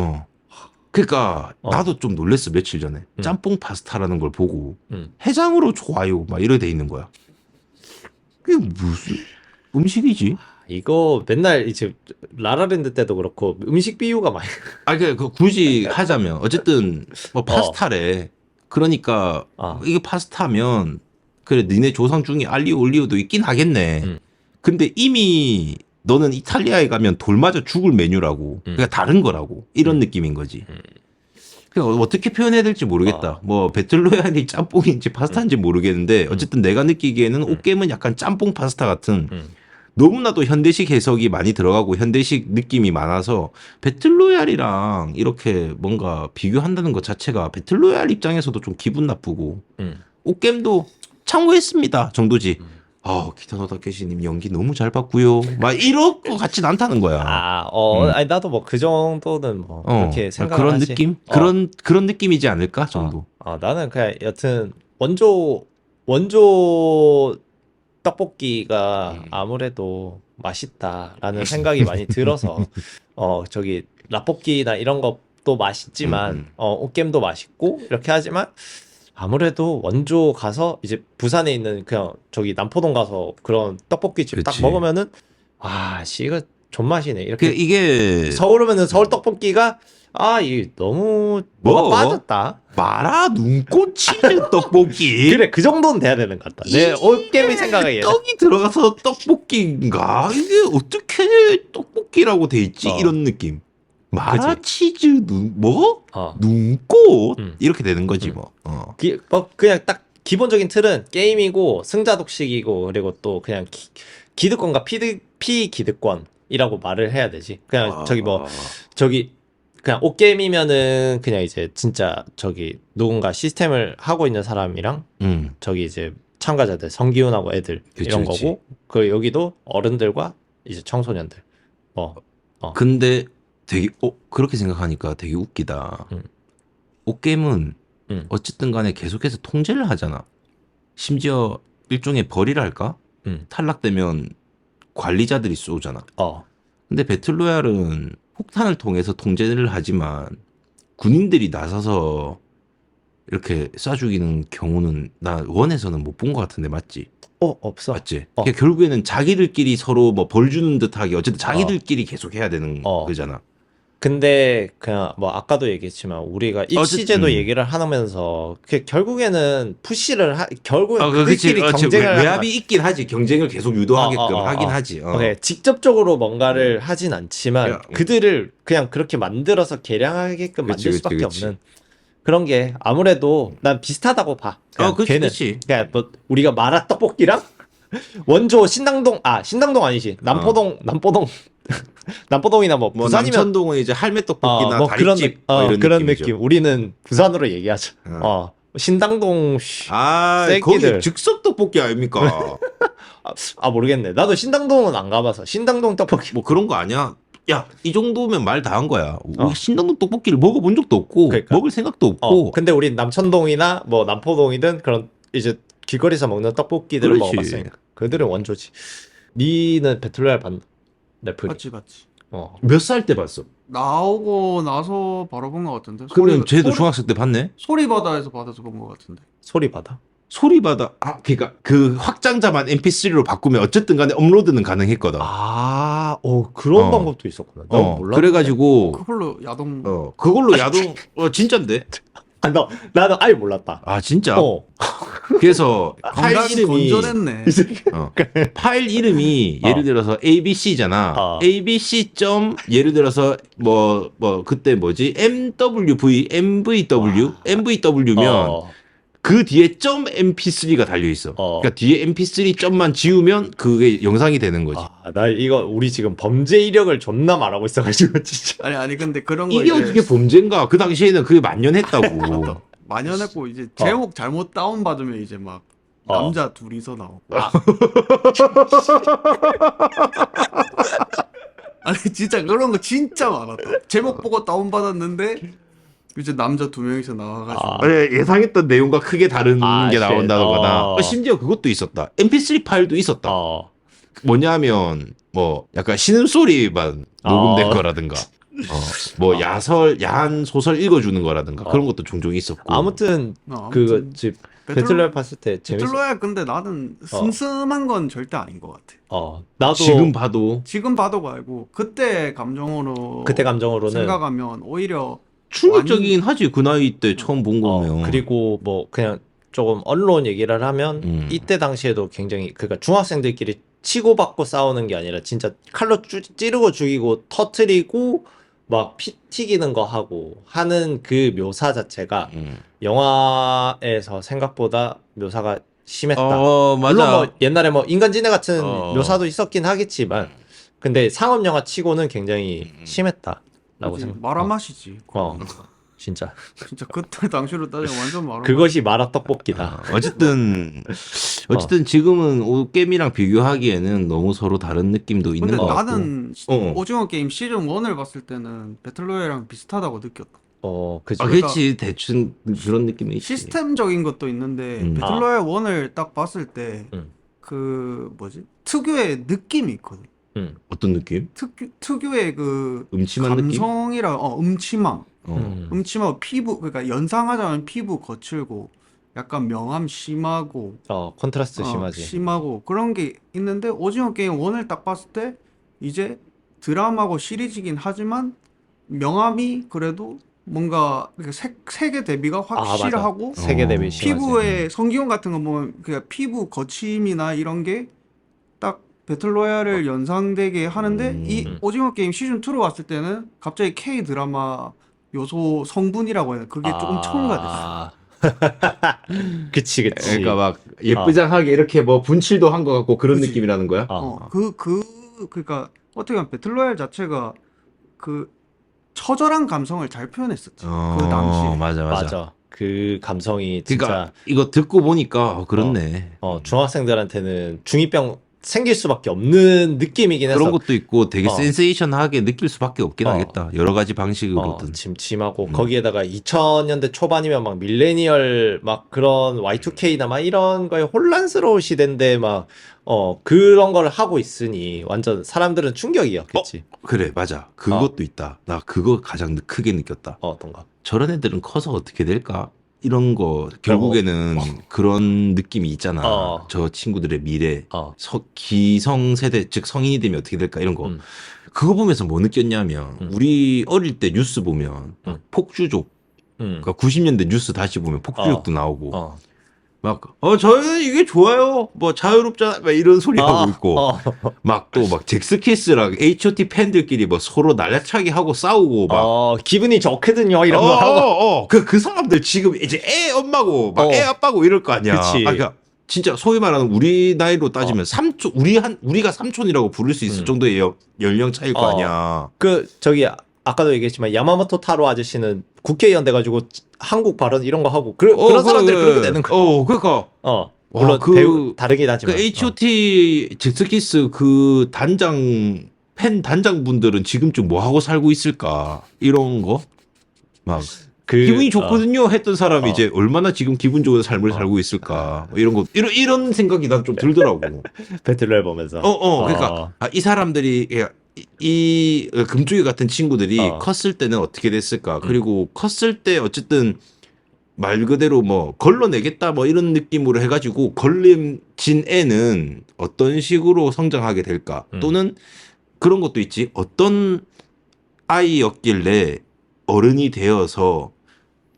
그러니까 나도 좀 놀랬어 며칠 전에. 짬뽕 파스타라는 걸 보고 해장으로 좋아요 이래 돼 있는 거야. 그게 무슨 음식이지? 이거 맨날 이제 라라랜드 때도 그렇고 음식 비유가 많이. 그 굳이 하자면 어쨌든 파스타래. 그러니까 이게 파스타면 그래 니네 조상 중에 알리오 올리오도 있긴 하겠네. 근데 이미 너는 이탈리아에 가면 돌 맞아 죽을 메뉴라고. 그러니까 다른 거라고. 이런 느낌인 거지. 그러니까 어떻게 표현해야 될지 모르겠다. 배틀로얄이 짬뽕인지 파스타인지 모르겠는데 어쨌든 내가 느끼기에는 옷게임은 약간 짬뽕 파스타 같은 너무나도 현대식 해석이 많이 들어가고 현대식 느낌이 많아서 배틀로얄이랑 이렇게 뭔가 비교한다는 것 자체가 배틀로얄 입장에서도 좀 기분 나쁘고 옷게임도 참고했습니다 정도지. 기타노 다케시님 연기 너무 잘 봤고요. 이런 거 같진 않다는 거야. 아니 나도 그 정도는 그렇게 생각을 그런 하지. 느낌? 그런 느낌이지 않을까 정도. 나는 그냥 여튼 원조 떡볶이가 아무래도 맛있다라는 생각이 많이 들어서 저기 라볶이나 이런 것도 맛있지만 옷게임도 맛있고 이렇게 하지만 아무래도 원조 가서 이제 부산에 있는 그냥 저기 남포동 가서 그런 떡볶이집 딱 먹으면은 이거 존맛이네 이렇게. 이게 서울 오면은 서울 떡볶이가 이 너무 뭐가 빠졌다. 마라 눈꽃 치즈 떡볶이. 그래 그 정도는 돼야 되는 것 같다. 내 옷게임이 생각하기에 떡이 들어가서 떡볶이인가? 이게 어떻게 떡볶이라고 돼 있지? 이런 느낌. 마라 그치? 치즈 뭐? 어. 눈꽃? 이렇게 되는 거지 뭐. 뭐 그냥 딱 기본적인 틀은 게임이고 승자 독식이고 그리고 또 그냥 기득권과 피기득권이라고 말을 해야 되지. 그냥 저기 그냥 옷게임이면은 그냥 이제 진짜 저기 누군가 시스템을 하고 있는 사람이랑 저기 이제 참가자들 성기훈하고 애들 이런 그치. 거고 그 여기도 어른들과 이제 청소년들. 근데 되게 그렇게 생각하니까 되게 웃기다. 옷게임은 어쨌든 간에 계속해서 통제를 하잖아. 심지어 일종의 벌이랄까? 탈락되면 관리자들이 쏘잖아. 근데 배틀로얄은 폭탄을 통해서 통제를 하지만 군인들이 나서서 이렇게 쏴 죽이는 경우는 나 원에서는 못 본 것 같은데 맞지? 없어. 맞지? 그러니까 결국에는 자기들끼리 서로 뭐 벌 주는 듯하게 어쨌든 자기들끼리 계속 해야 되는 거잖아. 근데 그냥 뭐 아까도 얘기했지만 우리가 입시제도 얘기를 하면서 결국에는 결국엔 그들끼리 경쟁을 외압이 있긴 하지. 경쟁을 계속 유도하게끔 하긴 하지. 직접적으로 뭔가를 하진 않지만 그들을 그냥 그렇게 만들어서 개량하게끔 만들 수밖에 없는 그런 게 아무래도 난 비슷하다고 봐. 그치. 그냥 뭐 우리가 마라 떡볶이랑 원조 신당동 아니지 남포동이나 뭐 부산이면 남천동은 이제 할매 떡볶이나 뭐 다리집 이런 그런 느낌이죠. 느낌. 우리는 부산으로 얘기하자. 신당동 거기 새끼들. 즉석 떡볶이 아닙니까? 모르겠네. 나도 신당동은 안 가봐서 신당동 떡볶이 뭐 그런 거 아니야? 야, 이 정도면 말 다 한 거야. 우리 신당동 떡볶이를 먹어본 적도 없고 그러니까. 먹을 생각도 없고. 근데 우린 남천동이나 뭐 남포동이든 그런 이제 길거리에서 먹는 떡볶이들을 그렇지. 먹어봤으니까 그들은 원조지. 니는 배틀로얄 봤나? 넷플릭스. 봤지. 몇 살 때 봤어? 나오고 나서 바로 본 것 같은데. 그러면 쟤도 중학생 때 봤네? 소리바다에서 받아서 본 것 같은데. 소리바다? 소리바다. 그러니까 그 확장자만 MP3로 바꾸면 어쨌든 간에 업로드는 가능했거든. 그런 방법도 있었구나. 나 몰랐는데. 그래가지고 그걸로 야동. 그걸로 야동 진짠데? 나는 아예 몰랐다. 진짜? 그래서 파일 건강이 이름이 건전했네. 파일 이름이 예를 들어서 ABC잖아. ABC 점 예를 들어서 뭐 그때 뭐지? MVW면 그 뒤에 점 MP3가 달려 있어. 그러니까 뒤에 MP3 점만 지우면 그게 영상이 되는 거지. 나 이거 우리 지금 범죄 이력을 존나 말하고 있어가지고 진짜. 아니 근데 그런 거 이게 어떻게 범죄인가? 그 당시에는 그게 만연했다고. 만연했고 이제 제목 잘못 다운 받으면 이제 막 남자 둘이서 나오고. 아니 진짜 그런 거 진짜 많았다. 제목 보고 다운 받았는데 이제 남자 두 명이서 나와가지고 예상했던 내용과 크게 다른 게 나온다거나 심지어 그것도 있었다. MP3 파일도 있었다. 뭐냐면 뭐 약간 신음소리만 녹음된 거라든가 뭐 야한 소설 읽어주는 거라든가 그런 것도 종종 있었고. 아무튼 그 배틀로얄 봤을 때 재밌어. 배틀로얄 근데 나는 슴슴한 건 절대 아닌 것 같아. 나도 지금 봐도 알고 그때 감정으로는 생각하면 오히려 충격적이긴 하지. 그 나이 때 처음 본 거면. 그리고 뭐 그냥 조금 언론 얘기를 하면 이때 당시에도 굉장히 그러니까 중학생들끼리 치고받고 싸우는 게 아니라 진짜 칼로 찌르고 죽이고 터트리고 막 피 튀기는 거 하고 하는 그 묘사 자체가 영화에서 생각보다 묘사가 심했다. 맞아. 물론 뭐 옛날에 뭐 인간지능 같은 묘사도 있었긴 하겠지만 근데 상업 영화 치고는 굉장히 심했다라고 생각. 마라맛이지. 진짜 그때 당시로 따지면 완전 마라. 그것이 마라 떡볶이다. 어쨌든 지금은 옷게임이랑 비교하기에는 너무 서로 다른 느낌도 있는 것 같고. 나는 오징어 게임 시즌 1을 봤을 때는 배틀로얄이랑 비슷하다고 느꼈다. 그치. 그렇지. 대충 그런 느낌이 있지. 시스템적인 것도 있는데 배틀로얄 1을 딱 봤을 때 그 뭐지? 특유의 느낌이 있거든. 어떤 느낌? 특유의 그 음침한 느낌? 감성이랑 음침함. 음침하고 피부 그러니까 연상하자면 피부 거칠고 약간 명암 심하고 컨트라스트 심하지. 심하고 그런 게 있는데 오징어 게임 1을 딱 봤을 때 이제 드라마고 시리즈긴 하지만 명암이 그래도 뭔가 색의 대비가 확실하고 색의 대비 심하지. 피부에 성기훈 같은 거 보면 그냥 피부 거침이나 이런 게 딱 배틀로얄을 연상되게 하는데 이 오징어 게임 시즌 2로 왔을 때는 갑자기 K 드라마 요소 성분이라고 해야 돼. 그게 조금 첨가됐어. 그치. 그러니까 막 예쁘장하게 이렇게 뭐 분칠도 한 것 같고 그런 그치. 느낌이라는 거야? 그러니까 어떻게 보면 배틀로얄 자체가 그 처절한 감성을 잘 표현했었지. 그 당시에. 맞아. 그 감성이 진짜. 그러니까 이거 듣고 보니까 그렇네. 중학생들한테는 중2병 생길 수밖에 없는 느낌이긴 해서 그런 것도 있고 되게 센세이션하게 느낄 수밖에 없긴 하겠다. 여러 가지 방식으로든. 침침하고 거기에다가 2000년대 초반이면 막 밀레니얼 막 그런 Y2K나 막 이런 거에 혼란스러운 시대인데 막 그런 걸 하고 있으니 완전 사람들은 충격이었겠지. 그래 맞아. 그것도 있다. 나 그거 가장 크게 느꼈다. 어떤가? 저런 애들은 커서 어떻게 될까? 이런 거 결국에는 그런 느낌이 있잖아. 저 친구들의 미래, 기성 세대 즉 성인이 되면 어떻게 될까 이런 거. 그거 보면서 뭐 느꼈냐면 우리 어릴 때 뉴스 보면 폭주족, 그러니까 90년대 뉴스 다시 보면 폭주족도 나오고 막 저희는 이게 좋아요. 뭐 자유롭잖아. 막 이런 소리 하고 있고 막 또 막 잭스키스랑 H.O.T 팬들끼리 뭐 서로 날라차기 하고 싸우고 막 기분이 좋거든요. 이런 거 하고. 그 사람들 지금 이제 애 엄마고 막 애 아빠고 이럴 거 아니야. 그치. 그러니까 진짜 소위 말하는 우리 나이로 따지면 삼촌 우리가 삼촌이라고 부를 수 있을 정도의 연령 차이일 거 아니야. 아까도 얘기했지만 야마모토 타로 아저씨는 국회의원 돼가지고 한국 발언 이런 거 하고 그런 사람들이 그렇게 되는 거야. 그러니까. 물론 배우 다르긴 하지만. 그 H.O.T 잭스키스 그 팬 단장분들은 지금쯤 뭐 하고 살고 있을까 이런 거 막 기분이 좋거든요 했던 사람이 이제 얼마나 지금 기분 좋은 삶을 살고 있을까 뭐 이런 거 이런 생각이 난 좀 들더라고. 배틀로얄 보면서. 그러니까 이 사람들이 이 금쪽이 같은 친구들이 컸을 때는 어떻게 됐을까? 그리고 컸을 때 어쨌든 말 그대로 뭐 걸러내겠다 뭐 이런 느낌으로 해가지고 걸림진 애는 어떤 식으로 성장하게 될까? 또는 그런 것도 있지. 어떤 아이였길래 어른이 되어서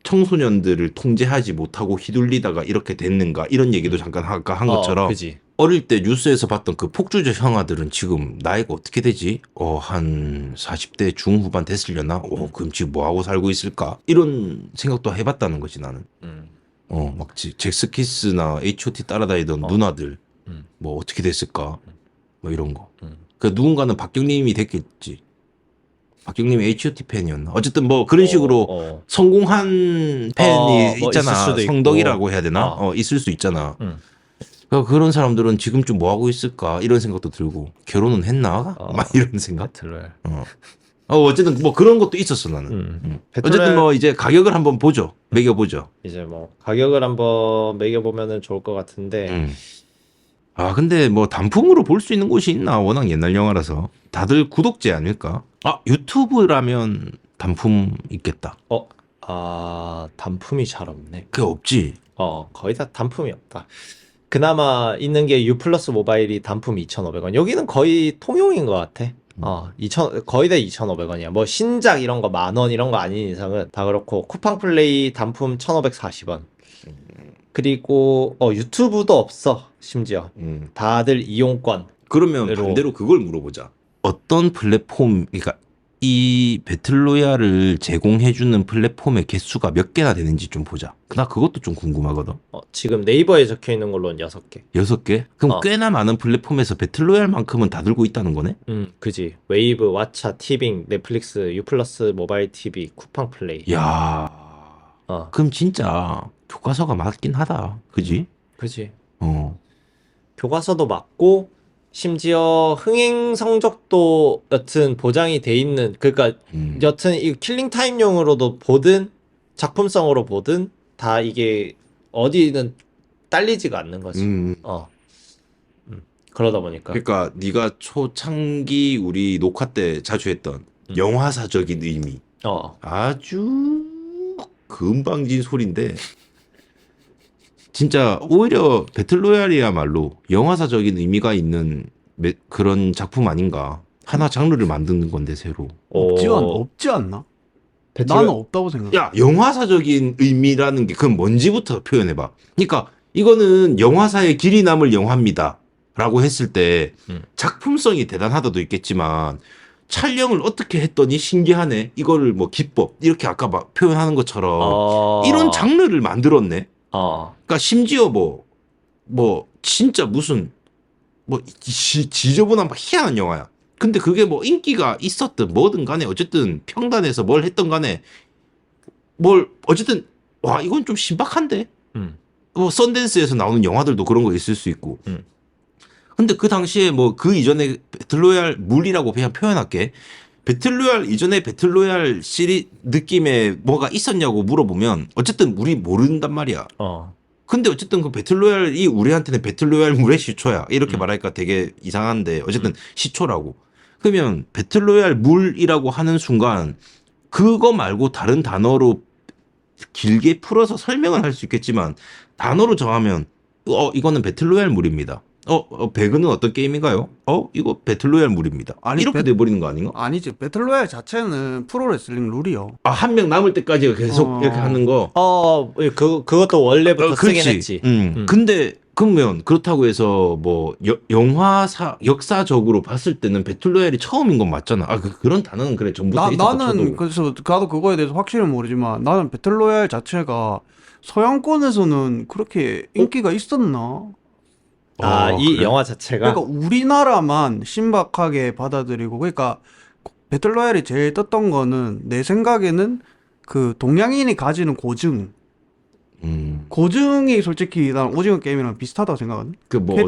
청소년들을 통제하지 못하고 휘둘리다가 이렇게 됐는가? 이런 얘기도 잠깐 아까 한 것처럼 그지. 어릴 때 뉴스에서 봤던 그 폭주적 형아들은 지금 나이가 어떻게 되지? 한 40대 중후반 됐으려나? 그럼 지금 뭐하고 살고 있을까? 이런 생각도 해봤다는 거지 나는. 막 잭스키스나 H.O.T 따라다니던 누나들 뭐 어떻게 됐을까? 뭐 이런 거. 그 누군가는 박경림이 됐겠지. 박경림이 H.O.T 팬이었나? 어쨌든 뭐 그런 식으로 성공한 팬이 뭐 있잖아. 있을 수도 성덕이라고 해야 되나? 있을 수 있잖아. 그런 사람들은 지금쯤 뭐 하고 있을까 이런 생각도 들고 결혼은 했나 막 이런 생각. 배틀로얄. 어쨌든 뭐 그런 것도 있었어 나는. 어쨌든 뭐 이제 가격을 한번 보죠. 매겨보죠. 이제 뭐 가격을 한번 매겨보면은 좋을 것 같은데. 근데 뭐 단품으로 볼 수 있는 곳이 있나? 워낙 옛날 영화라서 다들 구독제 아닐까? 유튜브라면 단품 있겠다. 단품이 잘 없네. 그게 없지. 거의 다 단품이 없다. 그나마 있는 게 U 플러스 모바일이 단품 2,500원. 여기는 거의 통용인 것 같아. 거의 다 2,500원이야. 뭐 신작 이런 거 10,000원 이런 거 아닌 이상은 다 그렇고 쿠팡 플레이 단품 1,540원. 그리고 유튜브도 없어. 심지어 다들 이용권. 그러면 반대로 그걸 물어보자. 어떤 플랫폼, 그러니까 이 배틀로얄을 제공해주는 플랫폼의 개수가 몇 개나 되는지 좀 보자. 나 그것도 좀 궁금하거든. 지금 네이버에 적혀 있는 걸로는 6개. 6개? 그럼 꽤나 많은 플랫폼에서 배틀로얄만큼은 다 들고 있다는 거네? 그지. 웨이브, 왓챠, 티빙, 넷플릭스, 유플러스 모바일 TV, 쿠팡 플레이. 야, 그럼 진짜 교과서가 맞긴 하다. 그지? 그지. 교과서도 맞고 심지어 흥행 성적도 여튼 보장이 돼 있는, 그러니까 여튼 이 킬링 타임용으로도 보든 작품성으로 보든 다 이게 어디는 딸리지가 않는 거지. 그러다 보니까. 그러니까 네가 초창기 우리 녹화 때 자주 했던 영화사적인 의미. 아주 금방진 소리인데 진짜 오히려 배틀로얄이야말로 영화사적인 의미가 있는 그런 작품 아닌가. 하나 장르를 만드는 건데 새로. 없지 않나? 나는 없다고 생각해. 야, 영화사적인 의미라는 게 그건 뭔지부터 표현해봐. 그러니까 이거는 영화사의 길이 남을 영화입니다. 라고 했을 때 작품성이 대단하다도 있겠지만 촬영을 어떻게 했더니 신기하네. 이거를 뭐 기법 이렇게 아까 막 표현하는 것처럼 이런 장르를 만들었네. 그러니까 심지어 뭐 진짜 무슨 뭐 지저분한 막 희한한 영화야. 근데 그게 뭐 인기가 있었든 뭐든 간에 어쨌든 평단에서 뭘 했던 간에 뭘 어쨌든 와 이건 좀 신박한데. 뭐 썬댄스에서 나오는 영화들도 그런 거 있을 수 있고. 근데 그 당시에 뭐 그 이전에 배틀로얄 물이라고 그냥 표현할게. 배틀로얄 이전에 배틀로얄 시리 느낌의 뭐가 있었냐고 물어보면 어쨌든 우리 모른단 말이야. 근데 어쨌든 그 배틀로얄이 우리한테는 배틀로얄 물의 시초야. 이렇게 말하니까 되게 이상한데 어쨌든 시초라고. 그러면 배틀로얄 물이라고 하는 순간 그거 말고 다른 단어로 길게 풀어서 설명을 할 수 있겠지만 단어로 정하면 이거는 배틀로얄 물입니다. 배그는 어떤 게임인가요? 이거 배틀로얄 물입니다. 아니, 이렇게 돼버리는 거 아닌가? 아니지. 배틀로얄 자체는 프로레슬링 룰이요. 한 명 남을 때까지 계속 이렇게 하는 거. 그것도 원래부터 쓰긴 했지. 근데 그러면 그렇다고 해서 뭐 역사적으로 봤을 때는 배틀로얄이 처음인 건 맞잖아. 그런 단어는 그래 전부터 있었다 나는 쳐도. 그래서 나도 그거에 대해서 확실히 모르지만 나는 배틀로얄 자체가 서양권에서는 그렇게 인기가 있었나? 이 그래? 영화 자체가 그러니까 우리나라만 신박하게 받아들이고 그러니까 배틀로얄이 제일 떴던 거는 내 생각에는 그 동양인이 가지는 고증이 솔직히 난 오징어 게임이랑 비슷하다고 생각하거든.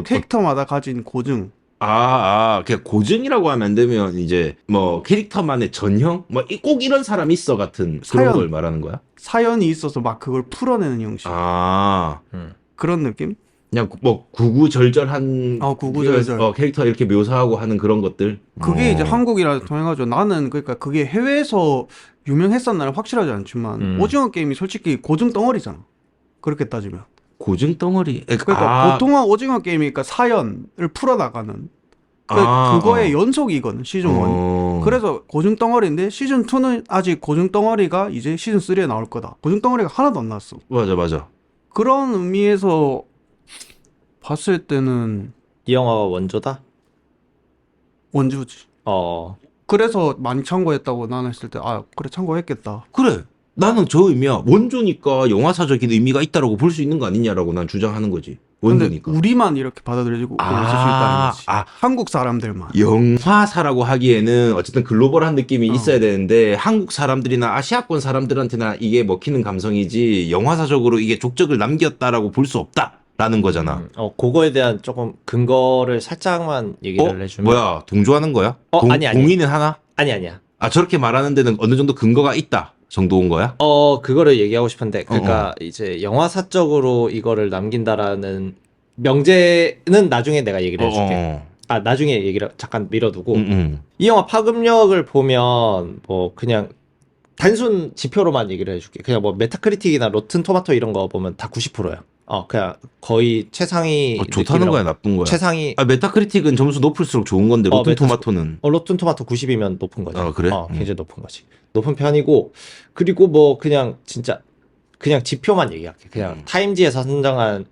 캐릭터마다 가진 고증. 그냥 고증이라고 하면 안 되면 이제 뭐 캐릭터만의 전형? 뭐 꼭 이런 사람 있어 같은 그런 걸 말하는 거야? 사연이 있어서 막 그걸 풀어내는 형식. 그런 느낌? 그냥 뭐 구구절절한 구구절절. 캐릭터 이렇게 묘사하고 하는 그런 것들. 그게 이제 한국이랑 통해가지고 나는 그러니까 그게 해외에서 유명했었나는 확실하지 않지만 오징어 게임이 솔직히 고증 덩어리잖아. 그렇게 따지면. 고증 덩어리. 그러니까 보통은 오징어 게임이니까 사연을 풀어나가는 그거의 연속이거든 시즌 1이. 그래서 고증 덩어리인데 시즌 2는 아직 고증 덩어리가 이제 시즌 3에 나올 거다. 고증 덩어리가 하나도 안 나왔어. 맞아. 그런 의미에서 봤을 때는 이 영화가 원조다? 원주지. 그래서 많이 참고했다고 나는 했을 때 그래 참고했겠다. 그래. 나는 저 의미야. 원조니까 영화사적인 의미가 있다라고 볼 수 있는 거 아니냐라고 난 주장하는 거지. 원조니까. 근데 우리만 이렇게 받아들여지고 있을 수 있다는 거지. 한국 사람들만. 영화사라고 하기에는 어쨌든 글로벌한 느낌이 있어야 되는데 한국 사람들이나 아시아권 사람들한테나 이게 먹히는 감성이지 영화사적으로 이게 족적을 남겼다라고 볼 수 없다라는 거잖아. 그거에 대한 조금 근거를 살짝만 얘기를 해주면. 뭐야, 동조하는 거야? 아니. 동의는 하나? 아니야. 저렇게 말하는 데는 어느 정도 근거가 있다 정도인 거야? 그거를 얘기하고 싶은데, 그러니까 이제 영화사적으로 이거를 남긴다라는 명제는 나중에 내가 얘기를 해줄게. 나중에 얘기를 잠깐 밀어두고. 이 영화 파급력을 보면 뭐 그냥 단순 지표로만 얘기를 해줄게. 그냥 뭐 메타크리틱이나 로튼 토마토 이런 거 보면 다 90%야. 그냥 거의 최상위. 좋다는 거야, 나쁜 거야? 최상위. 메타크리틱은 점수 높을수록 좋은 건데, 로튼 토마토는. 로튼 토마토 90이면 높은 거지. 그래? 굉장히 높은 거지. 높은 편이고, 그리고 뭐 그냥 진짜 그냥 지표만 얘기할게. 그냥 타임지에서 선정한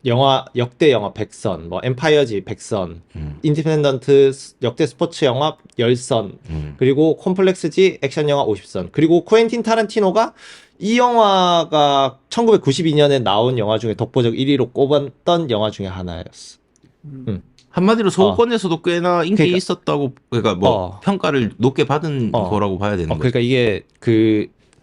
역대 영화 100선, 뭐 엠파이어지 100선, 인디펜던트 역대 스포츠 영화 10선, 그리고 콤플렉스지 액션 영화 50선, 그리고 쿠엔틴 타란티노가 이 영화가 1992년에 나온 영화 중에 독보적 1위로 꼽았던 영화 중에 하나였어. 한마디로 소극권에서도 꽤나 인기 있었다고, 그러니까 뭐 평가를 높게 받은 거라고 봐야 되는 거죠. 그러니까 이게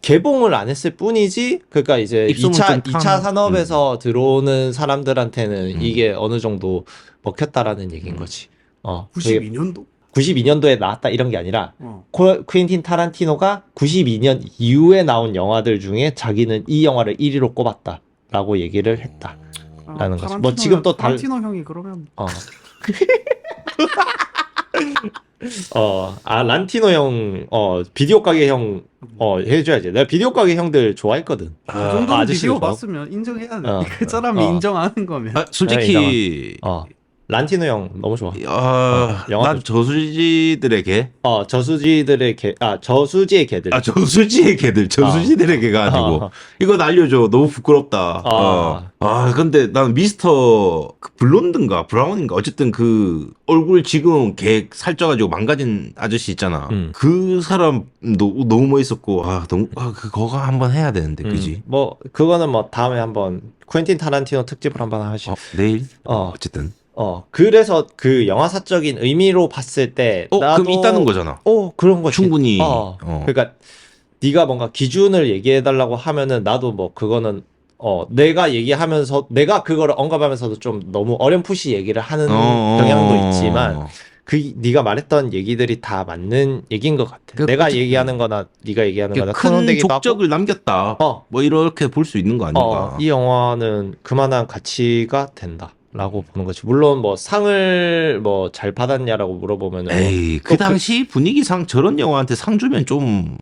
개봉을 안 했을 뿐이지, 그러니까 이제 2차 산업에서 들어오는 사람들한테는 이게 어느 정도 먹혔다라는 얘기인 거지. 92년도? 92년도에 나왔다 이런 게 아니라 쿠엔틴 타란티노가 92년 이후에 나온 영화들 중에 자기는 이 영화를 1위로 꼽았다라고 얘기를 했다라는 거지. 뭐 지금 또 타란티노 형이 그러면 란티노 형, 비디오 가게 형, 해줘야지. 내가 비디오 가게 형들 좋아했거든. 그 정도는 비디오 봤으면 인정해야 돼. 그 사람이 인정하는 거면. 솔직히, 란티노 형 너무 좋아. 난 저수지들의 개? 저수지들의 개, 저수지의 개들. 저수지의 개들. 저수지들의 개가 아니고. 이거 알려줘. 너무 부끄럽다. 근데 난 미스터 블론드인가 브라운인가 어쨌든 그 얼굴 지금 개 살쪄가지고 망가진 아저씨 있잖아. 그 사람도 너무 멋있었고, 그거가 한번 해야 되는데, 그지? 뭐, 그거는 뭐 다음에 한번 퀸틴 타란티노 특집을 한번 하시죠. 내일? 어쨌든. 그래서 그 영화사적인 의미로 봤을 때 나도 그럼 있다는 거잖아. 그런 거지. 충분히. 그러니까 네가 뭔가 기준을 얘기해 달라고 하면은 나도 뭐 그거는 내가 얘기하면서 내가 그거를 언급하면서도 좀 너무 어렴풋이 얘기를 하는 경향도 있지만 네가 말했던 얘기들이 다 맞는 얘기인 것 같아. 내가 얘기하는 거나 네가 얘기하는 거나 큰 족적을 남겼다. 뭐 이렇게 볼 수 있는 거 아닌가. 이 영화는 그만한 가치가 된다. 라고 보는 거지. 물론 뭐 상을 뭐 잘 받았냐라고 물어보면은 에이, 그 당시 분위기상 저런 영화한테 상 주면 좀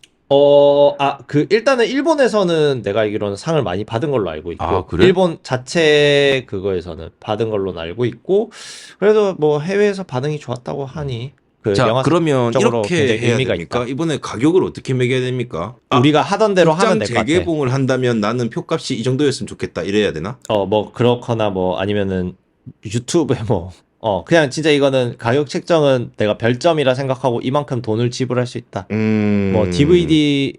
일단은 일본에서는 내가 알기로는 상을 많이 받은 걸로 알고 있고 그래? 일본 자체 그거에서는 받은 걸로 알고 있고 그래도 뭐 해외에서 반응이 좋았다고 하니 자, 그러면 이렇게 해야 의미가 됩니까? 있다. 이번에 가격을 어떻게 매겨야 됩니까? 우리가 하던 대로 하면 될 것 같아. 재개봉을 한다면 나는 표값이 이 정도였으면 좋겠다. 이래야 되나? 뭐 그렇거나 뭐 아니면은 유튜브에 뭐 그냥 진짜 이거는 가격 책정은 내가 별점이라 생각하고 이만큼 돈을 지불할 수 있다. 뭐 DVD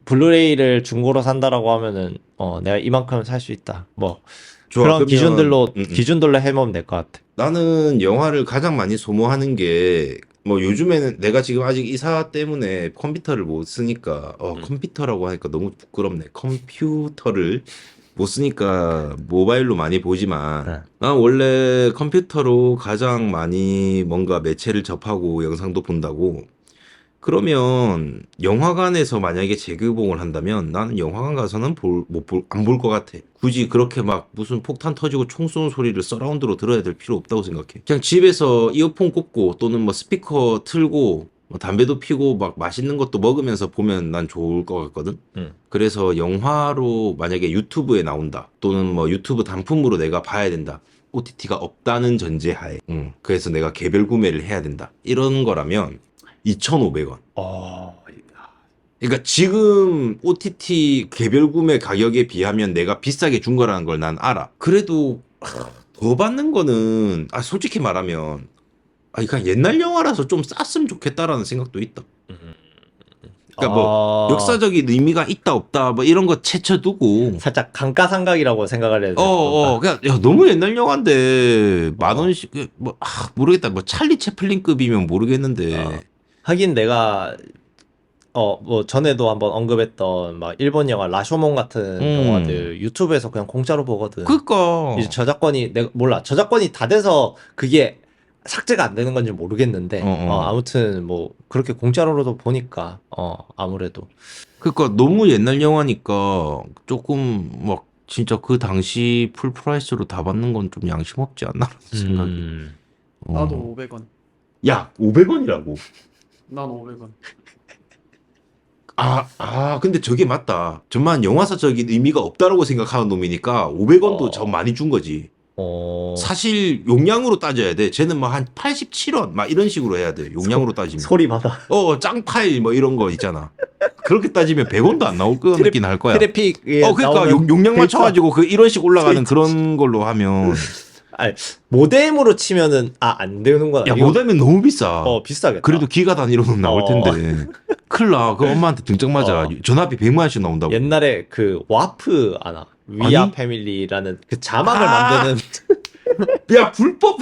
블루레이를 중고로 산다라고 하면은 내가 이만큼 살 수 있다. 뭐 좋아, 그런 기준들로 해보면 될 것 같아. 나는 영화를 가장 많이 소모하는 게 뭐 요즘에는 내가 지금 아직 이사 때문에 컴퓨터를 못 쓰니까 컴퓨터라고 하니까 너무 부끄럽네. 컴퓨터를 못 쓰니까 모바일로 많이 보지만 난 원래 컴퓨터로 가장 많이 뭔가 매체를 접하고 영상도 본다고. 그러면 영화관에서 만약에 재개봉을 한다면 나는 영화관 가서는 안 볼 것 같아. 굳이 그렇게 막 무슨 폭탄 터지고 총 쏘는 소리를 서라운드로 들어야 될 필요 없다고 생각해. 그냥 집에서 이어폰 꽂고 또는 뭐 스피커 틀고 뭐 담배도 피고 막 맛있는 것도 먹으면서 보면 난 좋을 것 같거든. 그래서 영화로 만약에 유튜브에 나온다 또는 뭐 유튜브 단품으로 내가 봐야 된다. OTT가 없다는 전제하에. 그래서 내가 개별 구매를 해야 된다. 이런 거라면 2,500원. 그러니까 지금 OTT 개별 구매 가격에 비하면 내가 비싸게 준 거라는 걸 난 알아. 그래도 더 받는 거는 솔직히 말하면 그냥 옛날 영화라서 좀 쌌으면 좋겠다라는 생각도 있다. 그러니까 뭐 역사적인 의미가 있다 없다 뭐 이런 거 채쳐두고 살짝 감가상각이라고 생각을 해야 돼. 그냥 너무 옛날 영화인데 10,000원씩 모르겠다. 뭐 찰리 채플린급이면 모르겠는데. 하긴 내가 뭐 전에도 한번 언급했던 막 일본 영화 라쇼몬 같은 영화들 유튜브에서 그냥 공짜로 보거든. 그니까 이제 저작권이 내가 몰라. 저작권이 다 돼서 그게 삭제가 안 되는 건지 모르겠는데 아무튼 뭐 그렇게 공짜로도 보니까 아무래도 그러니까 너무 옛날 영화니까 조금 막 진짜 그 당시 풀 프라이스로 다 받는 건 좀 양심 없지 않나 생각이. 나도 500원. 야, 500원이라고? 난 500원. 근데 저게 맞다. 전만 영화사적인 의미가 없다라고 생각하는 놈이니까 500원도 저 많이 준 거지. 사실 용량으로 따져야 돼. 쟤는 막 한 87원 막 이런 식으로 해야 돼. 용량으로 따지면. 소리 받아. 짱파일 뭐 이런 거 있잖아. 그렇게 따지면 100원도 안 나올 거 같긴 할 거야. 트래픽에 그러니까 용량 맞춰가지고 그 이런 식 올라가는 그런 걸로 하면. 모뎀으로 치면은 안 되는 건 아니고. 야, 모뎀은 너무 비싸. 비싸겠다. 그래도 기가 단위로는 나올 텐데. 큰일 나. 그 엄마한테 등짝 맞아. 전화비 100만 원씩 나온다고. 옛날에 그 와프 아나? 위아 패밀리라는 그 자막을 만드는. 야, 불법.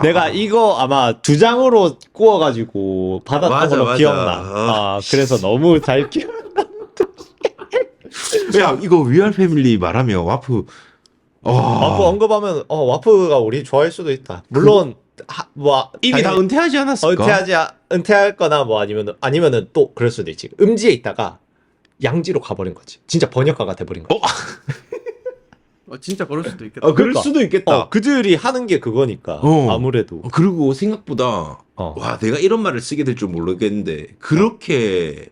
내가 이거 아마 2장으로 구워가지고 받았던 걸로 기억나. 그래서 너무 잘 기억. 야, 이거 위알 패밀리 말하면 와프. 와프 언급하면 와프가 우리 좋아할 수도 있다. 물론 이미 다 은퇴하지 않았을까? 은퇴할거나 뭐 아니면은 또 그럴 수도 있지. 음지에 있다가 양지로 가버린 거지. 진짜 번역가가 돼버린 거지. 진짜 그럴 수도 있겠다. 그럴 수도 있겠다. 그들이 하는 게 그거니까 아무래도. 그리고 생각보다 와, 내가 이런 말을 쓰게 될 줄 모르겠는데 그렇게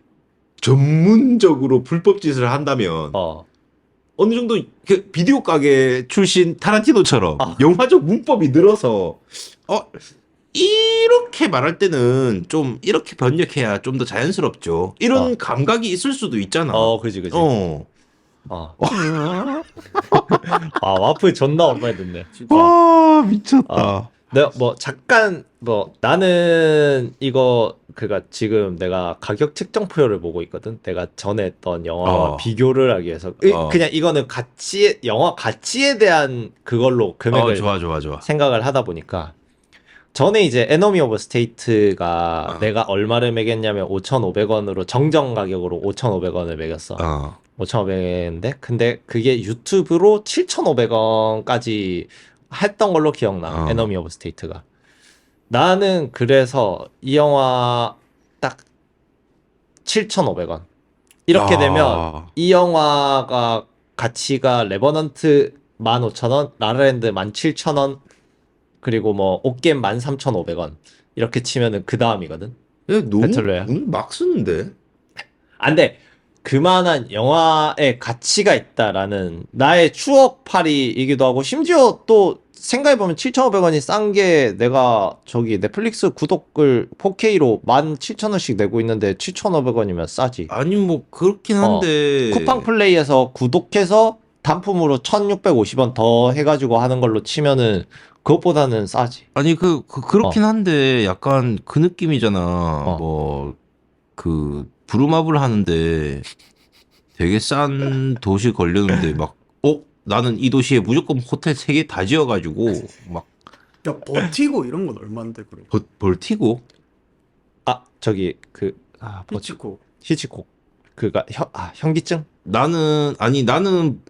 전문적으로 불법 짓을 한다면 어느 정도 그 비디오 가게 출신 타란티노처럼 영화적 문법이 늘어서 이렇게 말할 때는 좀 이렇게 번역해야 좀 더 자연스럽죠. 이런 감각이 있을 수도 있잖아. 그지. 와플 존나 오랜만에 듣네. 와, 미쳤다. 내가 잠깐 나는 이거 지금 내가 가격 측정표를 보고 있거든. 내가 전에 했던 영화와 비교를 하기 위해서 그냥 이거는 영화 가치에 대한 그걸로 금액을 좋아. 생각을 하다 보니까 전에 이제 에너미 오브 스테이트가 내가 얼마를 매겼냐면 5,500원으로 정정 가격으로 5,500원을 매겼어. 5,500원인데 근데 그게 유튜브로 7,500원까지 했던 걸로 기억나. 에너미 오브 스테이트가. 나는 그래서 이 영화 딱 7,500원. 이렇게 되면 이 영화가 가치가 레버넌트 15,000원, 라라랜드 17,000원, 그리고 옥겜 13,500원. 이렇게 치면은 그 다음이거든. 너무 막 쓰는데. 안 돼. 그만한 영화의 가치가 있다라는 나의 추억팔이이기도 하고, 심지어 또 생각해보면 7,500원이 싼 게 내가 넷플릭스 구독을 4K로 17,000원씩 내고 있는데 7,500원이면 싸지. 아니 그렇긴 한데 쿠팡 플레이에서 구독해서 단품으로 1,650원 더 해가지고 하는 걸로 치면은 그것보다는 싸지. 아니 그렇긴 한데 약간 그 느낌이잖아. 브루마블 하는데 되게 싼 도시 걸렸는데 나는 이 도시에 무조건 호텔 3개 다 지어가지고 야, 버티고 이런 건 얼마인데 그래? 버티고? 히치콕. 현기증? 나는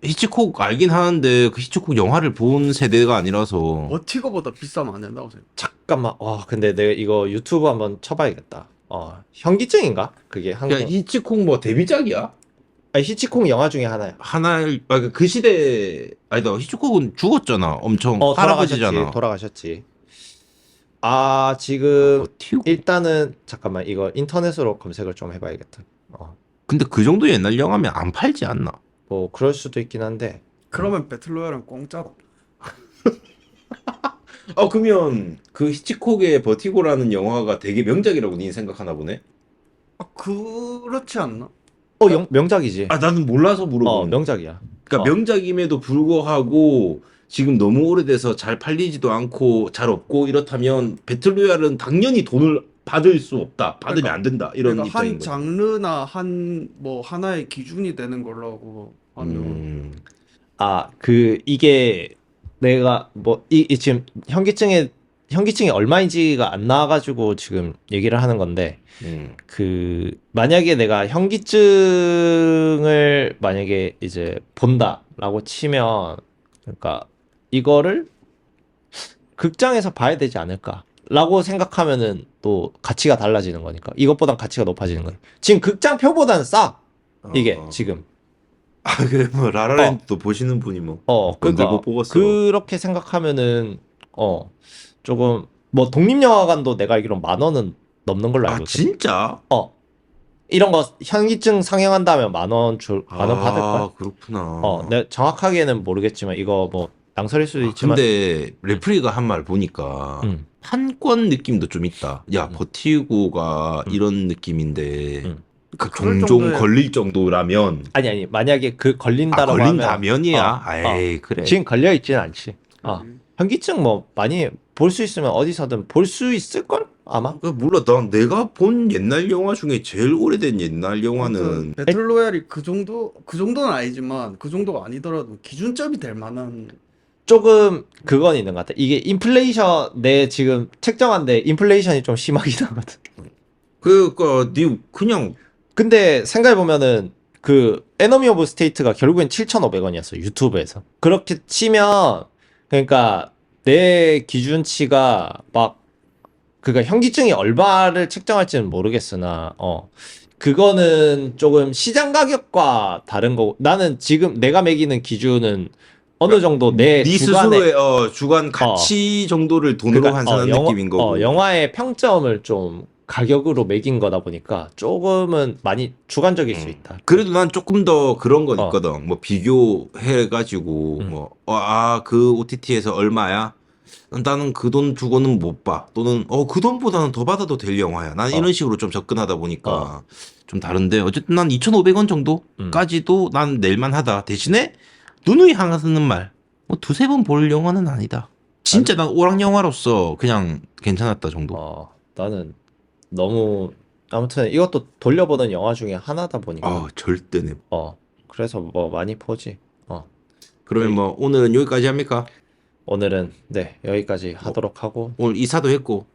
히치콕 알긴 하는데 그 히치콕 영화를 본 세대가 아니라서. 버티고보다 비싸면 안 된다고 생각. 잠깐만. 근데 내가 이거 유튜브 한번 쳐봐야겠다. 현기증인가? 그게 한국. 야, 히치콕 데뷔작이야? 아니, 히치콕 영화 중에 하나야. 그 시대 아니다. 히치콕은 죽었잖아. 엄청 할아버지잖아. 돌아가셨지. 지금 일단은 잠깐만 이거 인터넷으로 검색을 좀 해봐야겠다. 근데 그 정도 옛날 영화면 안 팔지 않나? 그럴 수도 있긴 한데. 그러면 배틀로얄은 공짜로. 그러면 그 히치콕의 버티고라는 영화가 되게 명작이라고 니 생각하나 보네? 그렇지 않나? 명작이지. 나는 몰라서 물어보는. 명작이야. 그러니까 명작임에도 불구하고 지금 너무 오래돼서 잘 팔리지도 않고 잘 없고 이렇다면 배틀로얄은 당연히 돈을 받을 수 없다. 받으면 안 된다. 이런 입장인 한 장르나 하나의 기준이 되는 걸로 하고 하면. 이게 내가 지금 현기증이 얼마인지가 안 나와가지고 지금 얘기를 하는 건데, 만약에 내가 현기증을 만약에 이제 본다라고 치면, 그러니까 이거를 극장에서 봐야 되지 않을까라고 생각하면은 또 가치가 달라지는 거니까. 이것보단 가치가 높아지는 거예요. 지금 극장 표보다는 싸. 이게 지금. 그래 라라랜드도 보시는 분이 그러니까 못 보겠어. 그렇게 생각하면은 조금 독립영화관도 내가 알기로 10,000원은 넘는 걸로 알고 있거든. 진짜? 이런 거 현기증 상영한다면 10,000원 받을 걸. 그렇구나. 내가 정확하게는 모르겠지만 이거 낭설일 수도 있지만. 근데 레프리가 한 말 보니까 판권 느낌도 좀 있다. 야, 버티고가 이런 느낌인데. 종종 걸릴 정도라면. 아니 만약에 걸린다라고 걸린다면이야. 에이 그래. 지금 걸려 있지는 않지. 현기증 많이 볼 수 있으면 어디서든 볼 수 있을 걸 아마. 몰라. 내가 본 옛날 영화 중에 제일 오래된 옛날 영화는 배틀로얄이 그 정도는 아니지만 그 정도가 아니더라도 기준점이 될 만한. 조금 그건 있는 것 같아. 이게 인플레이션 내 지금 책정한데 인플레이션이 좀 심하긴 하거든. 그냥. 근데 생각해보면은 에너미 오브 스테이트가 결국엔 7,500원이었어 유튜브에서. 그렇게 치면 그러니까 내 기준치가 그러니까 현기증이 얼마를 책정할지는 모르겠으나 그거는 조금 시장 가격과 다른 거고, 나는 지금 내가 매기는 기준은 어느 정도 내 스스로의 주관 가치 정도를 돈으로 환산한 느낌인 거고. 영화의 평점을 좀 가격으로 매긴 거다 보니까 조금은 많이 주관적일 수 있다. 그래도 난 조금 더 그런 건 있거든. 뭐 비교해가지고 그 OTT에서 얼마야? 나는 그 돈 주고는 못 봐. 또는 그 돈보다는 더 받아도 될 영화야. 난 이런 식으로 좀 접근하다 보니까 좀 다른데 어쨌든 난 2,500원 정도까지도 난 낼만하다. 대신에 누누이 하는 말. 뭐 두세 번 볼 영화는 아니다. 진짜 난 오락 영화로서 그냥 괜찮았다 정도. 나는 너무 아무튼 이것도 돌려보는 영화 중에 하나다 보니까 절대 내. 그래서 뭐 많이 보지. 그러면 뭐 오늘은 여기까지 합니까? 오늘은 네 여기까지 하도록 하고 오늘 이사도 했고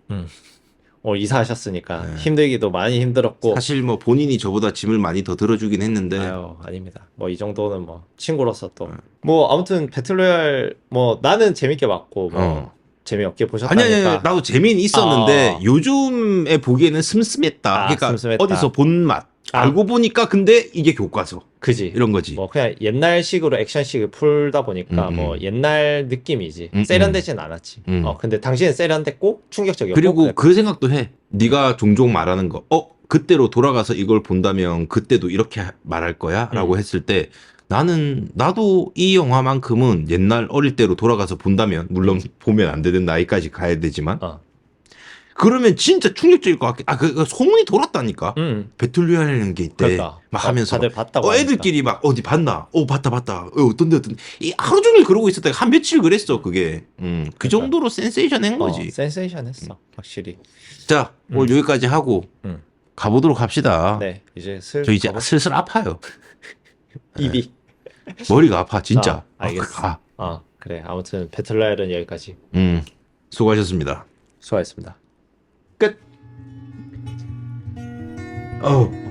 오늘 이사하셨으니까 힘들기도 많이 힘들었고 사실 뭐 본인이 저보다 짐을 많이 더 들어주긴 했는데 아닙니다. 뭐 이 정도는 뭐 친구로서 또 뭐 아무튼 배틀로얄 뭐 나는 재밌게 봤고 뭐 재미없게 보셨다니까. 아니 나도 재미는 있었는데 요즘에 보기에는 슴슴했다. 그러니까 슴슴했다. 어디서 본 맛 알고 보니까 근데 이게 교과서 그지 이런 거지. 뭐 그냥 옛날식으로 액션식을 풀다 보니까 뭐 옛날 느낌이지 세련되진 않았지. 근데 당시엔 세련됐고 충격적이었고. 그리고 그 생각도 해. 네가 종종 말하는 거. 그때로 돌아가서 이걸 본다면 그때도 이렇게 말할 거야? 라고 했을 때 나도 이 영화만큼은 옛날 어릴 때로 돌아가서 본다면 물론 보면 안 되는 나이까지 가야 되지만 그러면 진짜 충격적일 것 같긴. 그 소문이 돌았다니까. 배틀로얄이라는 게 있대. 그러니까. 막 하면서 다들 봤다고 애들끼리 막 어디 봤나? 봤다. 어떤데. 이 하루 종일 그러고 있었다. 한 며칠 그랬어 그게. 그 정도로 센세이션한 거지. 센세이션했어 확실히. 자 오늘 여기까지 하고 가보도록 합시다. 네 이제 저 이제 슬슬 아파요. 입이 머리가 아파 진짜. 알겠어. 그래 아무튼 배틀로얄은 여기까지. 수고하셨습니다. 수고하셨습니다. 끝. 어우.